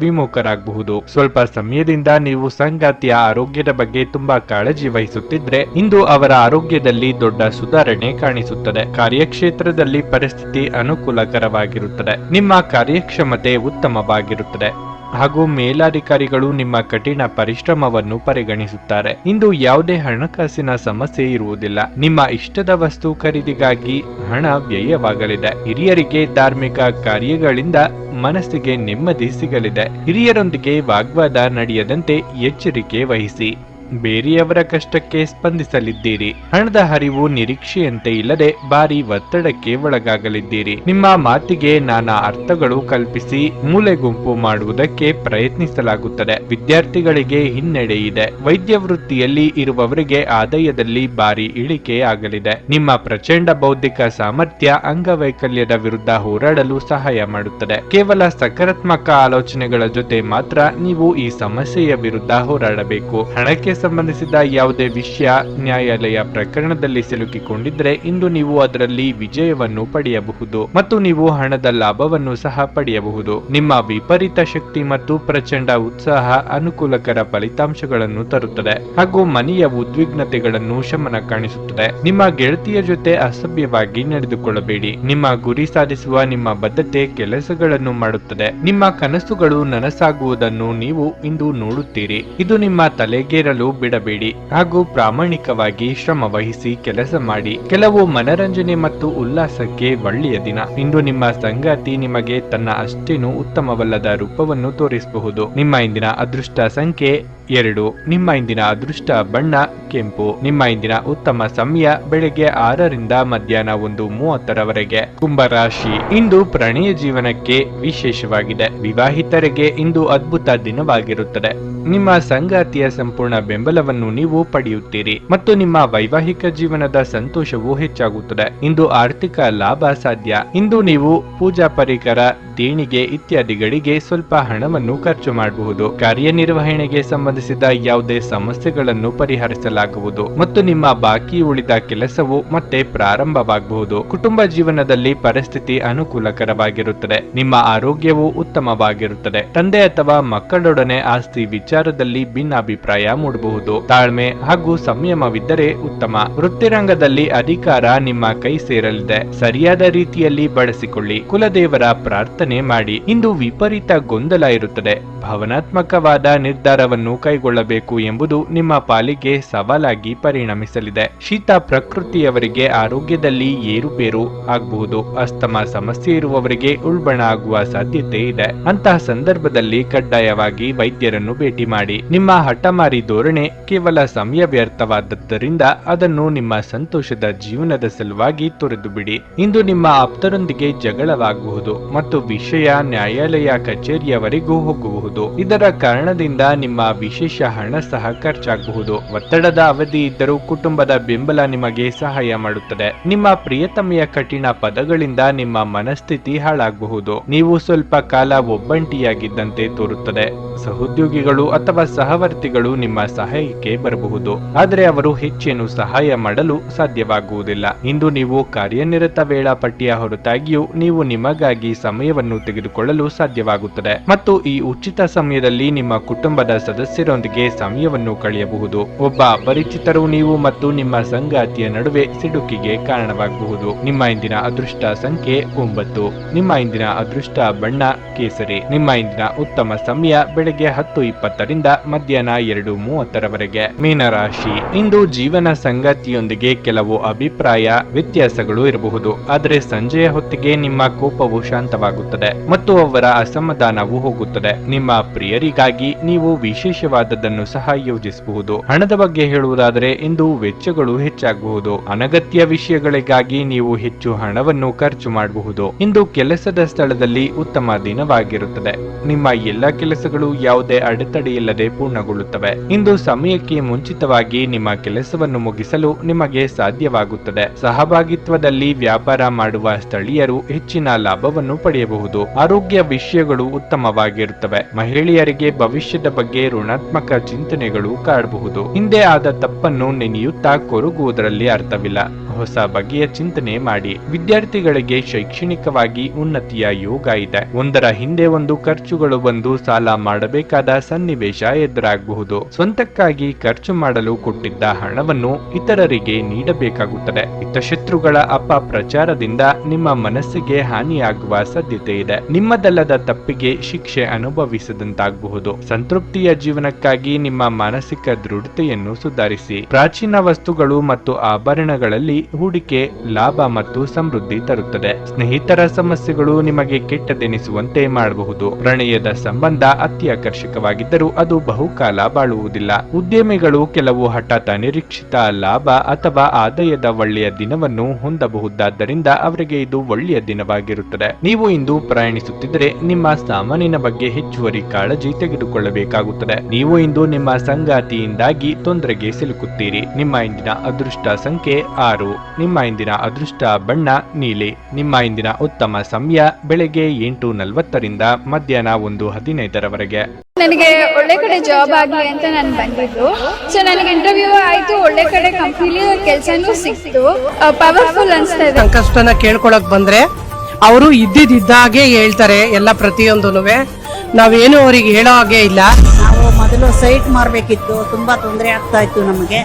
ವಿಮುಖರಾಗಬಹುದು. ಸ್ವಲ್ಪ ಸಮಯದಿಂದ ನೀವು ಸಂಗಾತಿಯ ಆರೋಗ್ಯದ ಬಗ್ಗೆ ತುಂಬಾ ಕಾಳಜಿ ವಹಿಸುತ್ತಿದ್ರೆ ಇಂದು ಅವರ ಆರೋಗ್ಯದಲ್ಲಿ ದೊಡ್ಡ ಸುಧಾರಣೆ ಕಾಣಿಸುತ್ತದೆ. ಕಾರ್ಯಕ್ಷೇತ್ರದಲ್ಲಿ ಪರಿಸ್ಥಿತಿ ಅನುಕೂಲಕರವಾಗಿರುತ್ತದೆ. ನಿಮ್ಮ ಕಾರ್ಯಕ್ಷಮತೆ ಉತ್ತಮವಾಗಿರುತ್ತದೆ ಹಾಗೂ ಮೇಲಾಧಿಕಾರಿಗಳು ನಿಮ್ಮ ಕಠಿಣ ಪರಿಶ್ರಮವನ್ನು ಪರಿಗಣಿಸುತ್ತಾರೆ. ಇಂದು ಯಾವುದೇ ಹಣಕಾಸಿನ ಸಮಸ್ಯೆ ಇರುವುದಿಲ್ಲ. ನಿಮ್ಮ ಇಷ್ಟದ ವಸ್ತು ಖರೀದಿಗಾಗಿ ಹಣ ವ್ಯಯವಾಗಲಿದೆ. ಹಿರಿಯರಿಗೆ ಧಾರ್ಮಿಕ ಕಾರ್ಯಗಳಿಂದ ಮನಸ್ಸಿಗೆ ನೆಮ್ಮದಿ ಸಿಗಲಿದೆ. ಹಿರಿಯರೊಂದಿಗೆ ವಾಗ್ವಾದ ನಡೆಯದಂತೆ ಎಚ್ಚರಿಕೆ ವಹಿಸಿ. ಬೇರೆಯವರ ಕಷ್ಟಕ್ಕೆ ಸ್ಪಂದಿಸಲಿದ್ದೀರಿ. ಹಣದ ಹರಿವು ನಿರೀಕ್ಷೆಯಂತೆ ಇಲ್ಲದೆ ಭಾರಿ ಒತ್ತಡಕ್ಕೆ ಒಳಗಾಗಲಿದ್ದೀರಿ. ನಿಮ್ಮ ಮಾತಿಗೆ ನಾನಾ ಅರ್ಥಗಳು ಕಲ್ಪಿಸಿ ಮೂಲೆ ಗುಂಪು ಮಾಡುವುದಕ್ಕೆ ಪ್ರಯತ್ನಿಸಲಾಗುತ್ತದೆ. ವಿದ್ಯಾರ್ಥಿಗಳಿಗೆ ಹಿನ್ನಡೆ ಇದೆ. ವೈದ್ಯ ವೃತ್ತಿಯಲ್ಲಿ ಇರುವವರಿಗೆ ಆದಾಯದಲ್ಲಿ ಭಾರಿ ಇಳಿಕೆ ಆಗಲಿದೆ. ನಿಮ್ಮ ಪ್ರಚಂಡ ಬೌದ್ಧಿಕ ಸಾಮರ್ಥ್ಯ ಅಂಗವೈಕಲ್ಯದ ವಿರುದ್ಧ ಹೋರಾಡಲು ಸಹಾಯ ಮಾಡುತ್ತದೆ. ಕೇವಲ ಸಕಾರಾತ್ಮಕ ಆಲೋಚನೆಗಳ ಜೊತೆ ಮಾತ್ರ ನೀವು ಈ ಸಮಸ್ಯೆಯ ವಿರುದ್ಧ ಹೋರಾಡಬೇಕು. ಹಣಕ್ಕೆ ಸಂಬಂಧಿಸಿದ ಯಾವುದೇ ವಿಷಯ ನ್ಯಾಯಾಲಯ ಪ್ರಕರಣದಲ್ಲಿ ಸಿಲುಕಿಕೊಂಡಿದ್ರೆ ಇಂದು ನೀವು ಅದರಲ್ಲಿ ವಿಜಯವನ್ನು ಪಡೆಯಬಹುದು ಮತ್ತು ನೀವು ಹಣದ ಲಾಭವನ್ನು ಸಹ ಪಡೆಯಬಹುದು. ನಿಮ್ಮ ವಿಪರೀತ ಶಕ್ತಿ ಮತ್ತು ಪ್ರಚಂಡ ಉತ್ಸಾಹ ಅನುಕೂಲಕರ ಫಲಿತಾಂಶಗಳನ್ನು ತರುತ್ತದೆ ಹಾಗೂ ಮನೆಯ ಉದ್ವಿಗ್ನತೆಗಳನ್ನು ಶಮನ ಕಾಣಿಸುತ್ತದೆ. ನಿಮ್ಮ ಗೆಳತಿಯ ಜೊತೆ ಅಸಭ್ಯವಾಗಿ ನಡೆದುಕೊಳ್ಳಬೇಡಿ. ನಿಮ್ಮ ಗುರಿ ಸಾಧಿಸುವ ನಿಮ್ಮ ಬದ್ಧತೆ ಕೆಲಸಗಳನ್ನು ಮಾಡುತ್ತದೆ. ನಿಮ್ಮ ಕನಸುಗಳು ನನಸಾಗುವುದನ್ನು ನೀವು ಇಂದು ನೋಡುತ್ತೀರಿ. ಇದು ನಿಮ್ಮ ತಲೆಗೇರಲು ಬಿಡಬೇಡಿ ಹಾಗೂ ಪ್ರಾಮಾಣಿಕವಾಗಿ ಶ್ರಮ ವಹಿಸಿ ಕೆಲಸ ಮಾಡಿ. ಕೆಲವು ಮನರಂಜನೆ ಮತ್ತು ಉಲ್ಲಾಸಕ್ಕೆ ಒಳ್ಳೆಯ ದಿನ. ಇಂದು ನಿಮ್ಮ ಸಂಗಾತಿ ನಿಮಗೆ ತನ್ನ ಅಷ್ಟೇನು ಉತ್ತಮವಲ್ಲದ ರೂಪವನ್ನು ತೋರಿಸಬಹುದು. ನಿಮ್ಮ ಇಂದಿನ ಅದೃಷ್ಟ ಸಂಖ್ಯೆ 2. ನಿಮ್ಮ ಇಂದಿನ ಅದೃಷ್ಟ ಬಣ್ಣ ಕೆಂಪು. ನಿಮ್ಮ ಇಂದಿನ ಉತ್ತಮ ಸಮಯ ಬೆಳಗ್ಗೆ 6 ರಿಂದ ಮಧ್ಯಾಹ್ನ 1:30 ಕುಂಭರಾಶಿ. ಇಂದು ಪ್ರಣಯ ಜೀವನಕ್ಕೆ ವಿಶೇಷವಾಗಿದೆ. ವಿವಾಹಿತರಿಗೆ ಇಂದು ಅದ್ಭುತ ದಿನವಾಗಿರುತ್ತದೆ. ನಿಮ್ಮ ಸಂಗಾತಿಯ ಸಂಪೂರ್ಣ ಬೆಂಬಲವನ್ನು ನೀವು ಪಡೆಯುತ್ತೀರಿ ಮತ್ತು ನಿಮ್ಮ ವೈವಾಹಿಕ ಜೀವನದ ಸಂತೋಷವು ಹೆಚ್ಚಾಗುತ್ತದೆ. ಇಂದು ಆರ್ಥಿಕ ಲಾಭ ಸಾಧ್ಯ. ಇಂದು ನೀವು ಪೂಜಾ ಪರಿಕರ, ದೇಣಿಗೆ ಇತ್ಯಾದಿಗಳಿಗೆ ಸ್ವಲ್ಪ ಹಣವನ್ನು ಖರ್ಚು ಮಾಡಬಹುದು. ಕಾರ್ಯನಿರ್ವಹಣೆಗೆ ಸಂಬಂಧಿಸಿದ ಯಾವುದೇ ಸಮಸ್ಯೆಗಳನ್ನು ಪರಿಹರಿಸಲಾಗುವುದು ಮತ್ತು ನಿಮ್ಮ ಬಾಕಿ ಉಳಿದ ಕೆಲಸವು ಮತ್ತೆ ಪ್ರಾರಂಭವಾಗಬಹುದು. ಕುಟುಂಬ ಜೀವನದಲ್ಲಿ ಪರಿಸ್ಥಿತಿ ಅನುಕೂಲಕರವಾಗಿರುತ್ತದೆ. ನಿಮ್ಮ ಆರೋಗ್ಯವು ಉತ್ತಮವಾಗಿರುತ್ತದೆ. ತಂದೆ ಅಥವಾ ಮಕ್ಕಳೊಡನೆ ಆಸ್ತಿ ವಿಚಾರದಲ್ಲಿ ಭಿನ್ನಾಭಿಪ್ರಾಯ ಮೂಡಬಹುದು. ತಾಳ್ಮೆ ಹಾಗೂ ಸಂಯಮವಿದ್ದರೆ ಉತ್ತಮ. ವೃತ್ತಿರಂಗದಲ್ಲಿ ಅಧಿಕಾರ ನಿಮ್ಮ ಕೈ ಸೇರಲಿದೆ. ಸರಿಯಾದ ರೀತಿಯಲ್ಲಿ ಬಳಸಿಕೊಳ್ಳಿ. ಕುಲದೇವರ ಪ್ರಾರ್ಥನೆ ಮಾಡಿ. ಇಂದು ವಿಪರೀತ ಗೊಂದಲ ಇರುತ್ತದೆ. ಭಾವನಾತ್ಮಕವಾದ ನಿರ್ಧಾರವನ್ನು ಕೈಗೊಳ್ಳಬೇಕು ಎಂಬುದು ನಿಮ್ಮ ಪಾಲಿಗೆ ಸವಾಲಾಗಿ ಪರಿಣಮಿಸಲಿದೆ. ಶೀತ ಪ್ರಕೃತಿಯವರಿಗೆ ಆರೋಗ್ಯದಲ್ಲಿ ಏರುಪೇರು ಆಗಬಹುದು. ಅಸ್ತಮ ಸಮಸ್ಯೆ ಇರುವವರಿಗೆ ಉಲ್ಬಣ ಆಗುವ ಸಾಧ್ಯತೆ ಇದೆ. ಅಂತಹ ಸಂದರ್ಭದಲ್ಲಿ ಕಡ್ಡಾಯವಾಗಿ ವೈದ್ಯರನ್ನು ಭೇಟಿ ಮಾಡಿ. ನಿಮ್ಮ ಹಠಮಾರಿ ಧೋರಣೆ ಕೇವಲ ಸಮಯ ವ್ಯರ್ಥವಾದದ್ದರಿಂದ ಅದನ್ನು ನಿಮ್ಮ ಸಂತೋಷದ ಜೀವನದ ಸಲುವಾಗಿ ತೊರೆದು ಬಿಡಿ. ಇಂದು ನಿಮ್ಮ ಆಪ್ತರೊಂದಿಗೆ ಜಗಳವಾಗಬಹುದು ಮತ್ತು ವಿಷಯ ನ್ಯಾಯಾಲಯ ಕಚೇರಿಯವರೆಗೂ ಹೋಗಬಹುದು. ಇದರ ಕಾರಣದಿಂದ ನಿಮ್ಮ ವಿಶೇಷ ಹಣ ಸಹ ಖರ್ಚಾಗಬಹುದು. ಒತ್ತಡದ ಅವಧಿ ಇದ್ದರೂ ಕುಟುಂಬದ ಬೆಂಬಲ ನಿಮಗೆ ಸಹಾಯ ಮಾಡುತ್ತದೆ. ನಿಮ್ಮ ಪ್ರಿಯತಮೆಯ ಕಠಿಣ ಪದಗಳಿಂದ ನಿಮ್ಮ ಮನಸ್ಥಿತಿ ಹಾಳಾಗಬಹುದು. ನೀವು ಸ್ವಲ್ಪ ಕಾಲ ಒಬ್ಬಂಟಿಯಾಗಿದ್ದಂತೆ ತೋರುತ್ತದೆ. ಸಹೋದ್ಯೋಗಿಗಳು ಅಥವಾ ಸಹವರ್ತಿಗಳು ನಿಮ್ಮ ಸಹಾಯಕ್ಕೆ ಬರಬಹುದು, ಆದರೆ ಅವರು ಹೆಚ್ಚೇನು ಸಹಾಯ ಮಾಡಲು ಸಾಧ್ಯವಾಗುವುದಿಲ್ಲ. ಇಂದು ನೀವು ಕಾರ್ಯನಿರತ ವೇಳಾಪಟ್ಟಿಯ ಹೊರತಾಗಿಯೂ ನೀವು ನಿಮಗಾಗಿ ಸಮಯವನ್ನು ತೆಗೆದುಕೊಳ್ಳಲು ಸಾಧ್ಯವಾಗುತ್ತದೆ ಮತ್ತು ಈ ಉಚಿತ ಸಮಯದಲ್ಲಿ ನಿಮ್ಮ ಕುಟುಂಬದ ಸದಸ್ಯರೊಂದಿಗೆ ಸಮಯವನ್ನು ಕಳೆಯಬಹುದು. ಒಬ್ಬ ಅಪರಿಚಿತರು ನೀವು ಮತ್ತು ನಿಮ್ಮ ಸಂಗಾತಿಯ ನಡುವೆ ಸಿಡುಕಿಗೆ ಕಾರಣವಾಗಬಹುದು. ನಿಮ್ಮ ಇಂದಿನ ಅದೃಷ್ಟ ಸಂಖ್ಯೆ 9. ನಿಮ್ಮ ಇಂದಿನ ಅದೃಷ್ಟ ಬಣ್ಣ ಕೇಸರಿ. ನಿಮ್ಮ ಇಂದಿನ ಉತ್ತಮ ಸಮಯ ಬೆಳಗ್ಗೆ 10:20ರಿಂದ ಮಧ್ಯಾಹ್ನ 2:30ರವರೆಗೆ. ಮೀನರಾಶಿ, ಇಂದು ಜೀವನ ಸಂಗಾತಿಯೊಂದಿಗೆ ಕೆಲವು ಅಭಿಪ್ರಾಯ ವ್ಯತ್ಯಾಸಗಳು ಇರಬಹುದು, ಆದರೆ ಸಂಜೆಯ ಹೊತ್ತಿಗೆ ನಿಮ್ಮ ಕೋಪವು ಶಾಂತವಾಗುತ್ತದೆ ಮತ್ತು ಅವರ ಅಸಮಾಧಾನವು ಹೋಗುತ್ತದೆ. ನಿಮ್ಮ ಪ್ರಿಯರಿಗಾಗಿ ನೀವು ವಿಶೇಷವಾದದ್ದನ್ನು ಸಹ ಯೋಜಿಸಬಹುದು. ಹಣದ ಬಗ್ಗೆ ಹೇಳುವುದಾದರೆ ಇಂದು ವೆಚ್ಚಗಳು ಹೆಚ್ಚಾಗಬಹುದು. ಅನಗತ್ಯ ವಿಷಯಗಳಿಗಾಗಿ ನೀವು ಹೆಚ್ಚು ಹಣವನ್ನು ಖರ್ಚು ಮಾಡಬಹುದು. ಇಂದು ಕೆಲಸದ ಸ್ಥಳದಲ್ಲಿ ಉತ್ತಮ ದಿನವಾಗಿರುತ್ತದೆ. ನಿಮ್ಮ ಎಲ್ಲ ಕೆಲಸಗಳು ಯಾವುದೇ ಅಡೆತಡೆಯಿಲ್ಲದೆ ಪೂರ್ಣಗೊಳ್ಳುತ್ತವೆ. ಇಂದು ಸಮಯಕ್ಕೆ ಮುಂಚಿತವಾಗಿ ನಿಮ್ಮ ಕೆಲಸವನ್ನು ಮುಗಿಸಲು ನಿಮಗೆ ಸಾಧ್ಯವಾಗುತ್ತದೆ. ಸಹಭಾಗಿತ್ವದಲ್ಲಿ ವ್ಯಾಪಾರ ಮಾಡುವ ಸ್ಥಳೀಯರು ಹೆಚ್ಚಿನ ಲಾಭವನ್ನು ಪಡೆಯಬಹುದು. ಆರೋಗ್ಯ ವಿಷಯಗಳು ಉತ್ತಮವಾಗಿರುತ್ತವೆ. ಮಹಿಳೆಯರಿಗೆ ಭವಿಷ್ಯದ ಬಗ್ಗೆ ಋಣಾತ್ಮಕ ಚಿಂತನೆಗಳು ಕಾಡಬಹುದು. ಹಿಂದೆ ಆದ ತಪ್ಪನ್ನು ನೆನೆಯುತ್ತಾ ಕೊರಗುವುದರಲ್ಲಿ ಅರ್ಥವಿಲ್ಲ. ಹೊಸ ಬಗೆಯ ಚಿಂತನೆ ಮಾಡಿ. ವಿದ್ಯಾರ್ಥಿಗಳಿಗೆ ಶೈಕ್ಷಣಿಕವಾಗಿ ಉನ್ನತಿಯ ಯೋಗ ಇದೆ. ಒಂದರ ಹಿಂದೆ ಒಂದು ಖರ್ಚುಗಳು ಬಂದು ಸಾಲ ಮಾಡಬೇಕಾದ ಸನ್ನಿವೇಶ ಎದುರಾಗಬಹುದು. ಸ್ವಂತಕ್ಕಾಗಿ ಖರ್ಚು ಮಾಡಲು ಕೊಟ್ಟಿದ್ದ ಹಣವನ್ನು ಇತರರಿಗೆ ನೀಡಬೇಕಾಗುತ್ತದೆ. ಹಿತಶತ್ರುಗಳ ಅಪಪ್ರಚಾರದಿಂದ ನಿಮ್ಮ ಮನಸ್ಸಿಗೆ ಹಾನಿಯಾಗುವ ಸಾಧ್ಯತೆ ಇದೆ. ನಿಮ್ಮದಲ್ಲದ ತಪ್ಪಿಗೆ ಶಿಕ್ಷೆ ಅನುಭವಿಸದಂತಾಗಬಹುದು. ಸಂತೃಪ್ತಿಯ ಜೀವನಕ್ಕಾಗಿ ನಿಮ್ಮ ಮಾನಸಿಕ ದೃಢತೆಯನ್ನು ಸುಧಾರಿಸಿ. ಪ್ರಾಚೀನ ವಸ್ತುಗಳು ಮತ್ತು ಆಭರಣಗಳಲ್ಲಿ ಹೂಡಿಕೆ ಲಾಭ ಮತ್ತು ಸಮೃದ್ಧಿ ತರುತ್ತದೆ. ಸ್ನೇಹಿತರ ಸಮಸ್ಯೆಗಳು ನಿಮಗೆ ಕೆಟ್ಟದೆನಿಸುವಂತೆ ಮಾಡಬಹುದು. ಪ್ರಣಯದ ಸಂಬಂಧ ಅತ್ಯಾಕರ್ಷಕವಾಗಿದ್ದರೂ ಅದು ಬಹುಕಾಲ ಬಾಳುವುದಿಲ್ಲ. ಉದ್ಯಮಿಗಳು ಕೆಲವು ಹಠಾತ್ ಅನಿರೀಕ್ಷಿತ ಲಾಭ ಅಥವಾ ಆದಾಯದ ಒಳ್ಳೆಯ ದಿನವನ್ನು ಹೊಂದಬಹುದಾದ್ದರಿಂದ ಅವರಿಗೆ ಇದು ಒಳ್ಳೆಯ ದಿನವಾಗಿರುತ್ತದೆ. ನೀವು ಇಂದು ಪ್ರಯಾಣಿಸುತ್ತಿದ್ದರೆ ನಿಮ್ಮ ಸಾಮಾನಿನ ಬಗ್ಗೆ ಹೆಚ್ಚುವರಿ ಕಾಳಜಿ ತೆಗೆದುಕೊಳ್ಳಬೇಕಾಗುತ್ತದೆ. ನೀವು ಇಂದು ನಿಮ್ಮ ಸಂಗಾತಿಯಿಂದಾಗಿ ತೊಂದರೆಗೆ ಸಿಲುಕುತ್ತೀರಿ. ನಿಮ್ಮ ಇಂದಿನ ಅದೃಷ್ಟ ಸಂಖ್ಯೆ 6. ನಿಮ್ಮ ಇಂದಿನ ಅದೃಷ್ಟ ಬಣ್ಣ ನೀಲಿ. ನಿಮ್ಮ ಇಂದಿನ ಉತ್ತಮ ಸಮಯ ಬೆಳಗ್ಗೆ 8:40ರಿಂದ ಮಧ್ಯಾಹ್ನ 1:15ರವರೆಗೆ. ನನಗೆ ಒಳ್ಳೆ ಕಡೆ ಜಾಬ್ ಆಗಲಿ ಅಂತ ನಾನು ಬಂದಿದ್ದು. ಸೊ ನನಗೆ ಇಂಟರ್ವ್ಯೂ ಆಯ್ತು, ಒಳ್ಳೆ ಕಡೆ ಕಂಪ್ನಿಲಿ ಕೆಲಸನೂ ಸಿಕ್ತು. ಪವರ್ಫುಲ್ ಅನ್ಸ್ತಾ ಇದೆ. ಕಷ್ಟನ ಕೇಳ್ಕೊಳಕ್ ಬಂದ್ರೆ ಅವರು ಇದ್ದಿದ್ದಾಗೆ ಹೇಳ್ತಾರೆ ಎಲ್ಲ ಪ್ರತಿಯೊಂದೂನುವೆ. ನಾವೇನು ಅವ್ರಿಗೆ ಹೇಳೋ ಹಾಗೆ ಇಲ್ಲ. ನಾವು ಮೊದಲು ಸೈಟ್ ಮಾರ್ಬೇಕಿತ್ತು, ತುಂಬಾ ತೊಂದರೆ ಆಗ್ತಾ ಇತ್ತು ನಮಗೆ.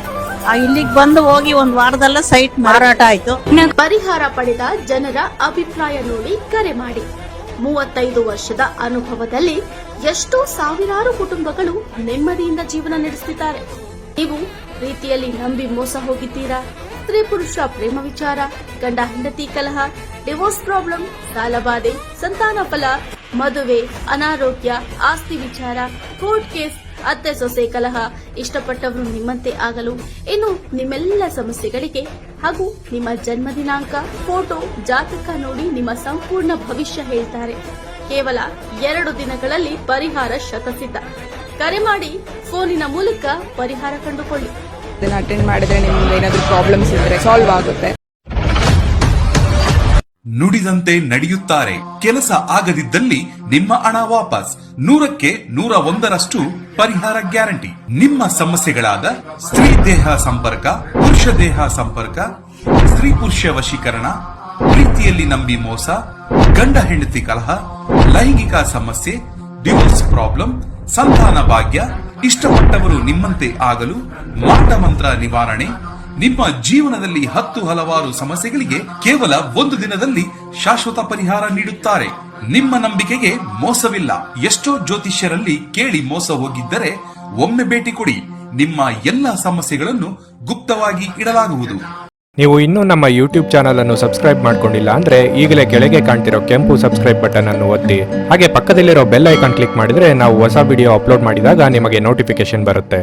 ಇಲ್ಲಿಗೆ ಬಂದು ಹೋಗಿ ಒಂದು ವಾರದಲ್ಲ ಸೈಟ್ ಮಾರಾಟ ಆಯ್ತು. ಪರಿಹಾರ ಪಡೆದ ಜನರ ಅಭಿಪ್ರಾಯ ನೋಡಿ ಕರೆ ಮಾಡಿ. 35 ವರ್ಷದ ಅನುಭವದಲ್ಲಿ ಎಷ್ಟೋ ಸಾವಿರಾರು ಕುಟುಂಬಗಳು ನೆಮ್ಮದಿಯಿಂದ ಜೀವನ ನಡೆಸುತ್ತಿದ್ದಾರೆ. ನೀವು ಪ್ರೀತಿಯಲ್ಲಿ ನಂಬಿ ಮೋಸ ಹೋಗಿದ್ದೀರಾ? ಸ್ತ್ರೀ ಪುರುಷ ಪ್ರೇಮ ವಿಚಾರ, ಗಂಡ ಹೆಂಡತಿ ಕಲಹ, ಡಿವೋರ್ಸ್ ಪ್ರಾಬ್ಲಮ್, ಸಾಲಬಾಧೆ, ಸಂತಾನ ಫಲ, ಮದುವೆ, ಅನಾರೋಗ್ಯ, ಆಸ್ತಿ ವಿಚಾರ, ಕೋರ್ಟ್ ಕೇಸ್, ಅತ್ತೆ ಸೊಸೆ ಕಲಹ, ಇಷ್ಟಪಟ್ಟವರು ನಿಮ್ಮಂತೆ ಆಗಲು, ಇನ್ನು ನಿಮ್ಮೆಲ್ಲ ಸಮಸ್ಯೆಗಳಿಗೆ ಹಾಗೂ ನಿಮ್ಮ ಜನ್ಮ ದಿನಾಂಕ, ಫೋಟೋ, ಜಾತಕ ನೋಡಿ ನಿಮ್ಮ ಸಂಪೂರ್ಣ ಭವಿಷ್ಯ ಹೇಳ್ತಾರೆ. ಕೇವಲ 2 ದಿನಗಳಲ್ಲಿ ಪರಿಹಾರ ಶತಸಿದ್ಧ. ಕರೆ ಮಾಡಿ ಫೋನಿನ ಮೂಲಕ ಪರಿಹಾರ ಕಂಡುಕೊಳ್ಳಿ. ಅಟೆಂಡ್ ಮಾಡಿದ್ರೆ ನಿಮ್ಗೆ ಏನಾದ್ರೂ ಪ್ರಾಬ್ಲಮ್ಸ್ ಇದ್ರೆ ಸಾಲ್ವ್ ಆಗುತ್ತೆ. ನುಡಿದಂತೆ ನಡೆಯುತ್ತಾರೆ. ಕೆಲಸ ಆಗದಿದ್ದಲ್ಲಿ ನಿಮ್ಮ ಹಣ ವಾಪಸ್. 100ಕ್ಕೆ 101ರಷ್ಟು ಪರಿಹಾರ ಗ್ಯಾರಂಟಿ. ನಿಮ್ಮ ಸಮಸ್ಯೆಗಳಾದ ಸ್ತ್ರೀ ದೇಹ ಸಂಪರ್ಕ, ಪುರುಷ ದೇಹ ಸಂಪರ್ಕ, ಸ್ತ್ರೀ ಪುರುಷ ವಶೀಕರಣ, ಪ್ರೀತಿಯಲ್ಲಿ ನಂಬಿ ಮೋಸ, ಗಂಡ ಹೆಂಡತಿ ಕಲಹ, ಲೈಂಗಿಕ ಸಮಸ್ಯೆ, ಡಿವೋರ್ಸ್ ಪ್ರಾಬ್ಲಮ್, ಸಂತಾನ ಭಾಗ್ಯ, ಇಷ್ಟಪಟ್ಟವರು ನಿಮ್ಮಂತೆ ಆಗಲು, ಮಾಟ ಮಂತ್ರ ನಿವಾರಣೆ, ನಿಮ್ಮ ಜೀವನದಲ್ಲಿ 10 ಹಲವಾರು ಸಮಸ್ಯೆಗಳಿಗೆ ಕೇವಲ 1 ದಿನದಲ್ಲಿ ಶಾಶ್ವತ ಪರಿಹಾರ ನೀಡುತ್ತಾರೆ. ನಿಮ್ಮ ನಂಬಿಕೆಗೆ ಮೋಸವಿಲ್ಲ. ಎಷ್ಟೋ ಜ್ಯೋತಿಷ್ಯರಲ್ಲಿ ಕೇಳಿ ಮೋಸ ಹೋಗಿದ್ದರೆ ಒಮ್ಮೆ ಭೇಟಿ ಕೊಡಿ. ನಿಮ್ಮ ಎಲ್ಲ ಸಮಸ್ಯೆಗಳನ್ನು ಗುಪ್ತವಾಗಿ ಇಡಲಾಗುವುದು. ನೀವು ಇನ್ನೂ ನಮ್ಮ ಯೂಟ್ಯೂಬ್ ಚಾನಲ್ ಅನ್ನು ಸಬ್ಸ್ಕ್ರೈಬ್ ಮಾಡ್ಕೊಂಡಿಲ್ಲ ಅಂದ್ರೆ ಈಗಲೇ ಕೆಳಗೆ ಕಾಣ್ತಿರೋ ಕೆಂಪು ಸಬ್ಸ್ಕ್ರೈಬ್ ಬಟನ್ ಅನ್ನು ಒತ್ತಿ. ಹಾಗೆ ಪಕ್ಕದಲ್ಲಿರೋ ಬೆಲ್ ಐಕಾನ್ ಕ್ಲಿಕ್ ಮಾಡಿದ್ರೆ ನಾವು ಹೊಸ ವಿಡಿಯೋ ಅಪ್ಲೋಡ್ ಮಾಡಿದಾಗ ನಿಮಗೆ ನೋಟಿಫಿಕೇಶನ್ ಬರುತ್ತೆ.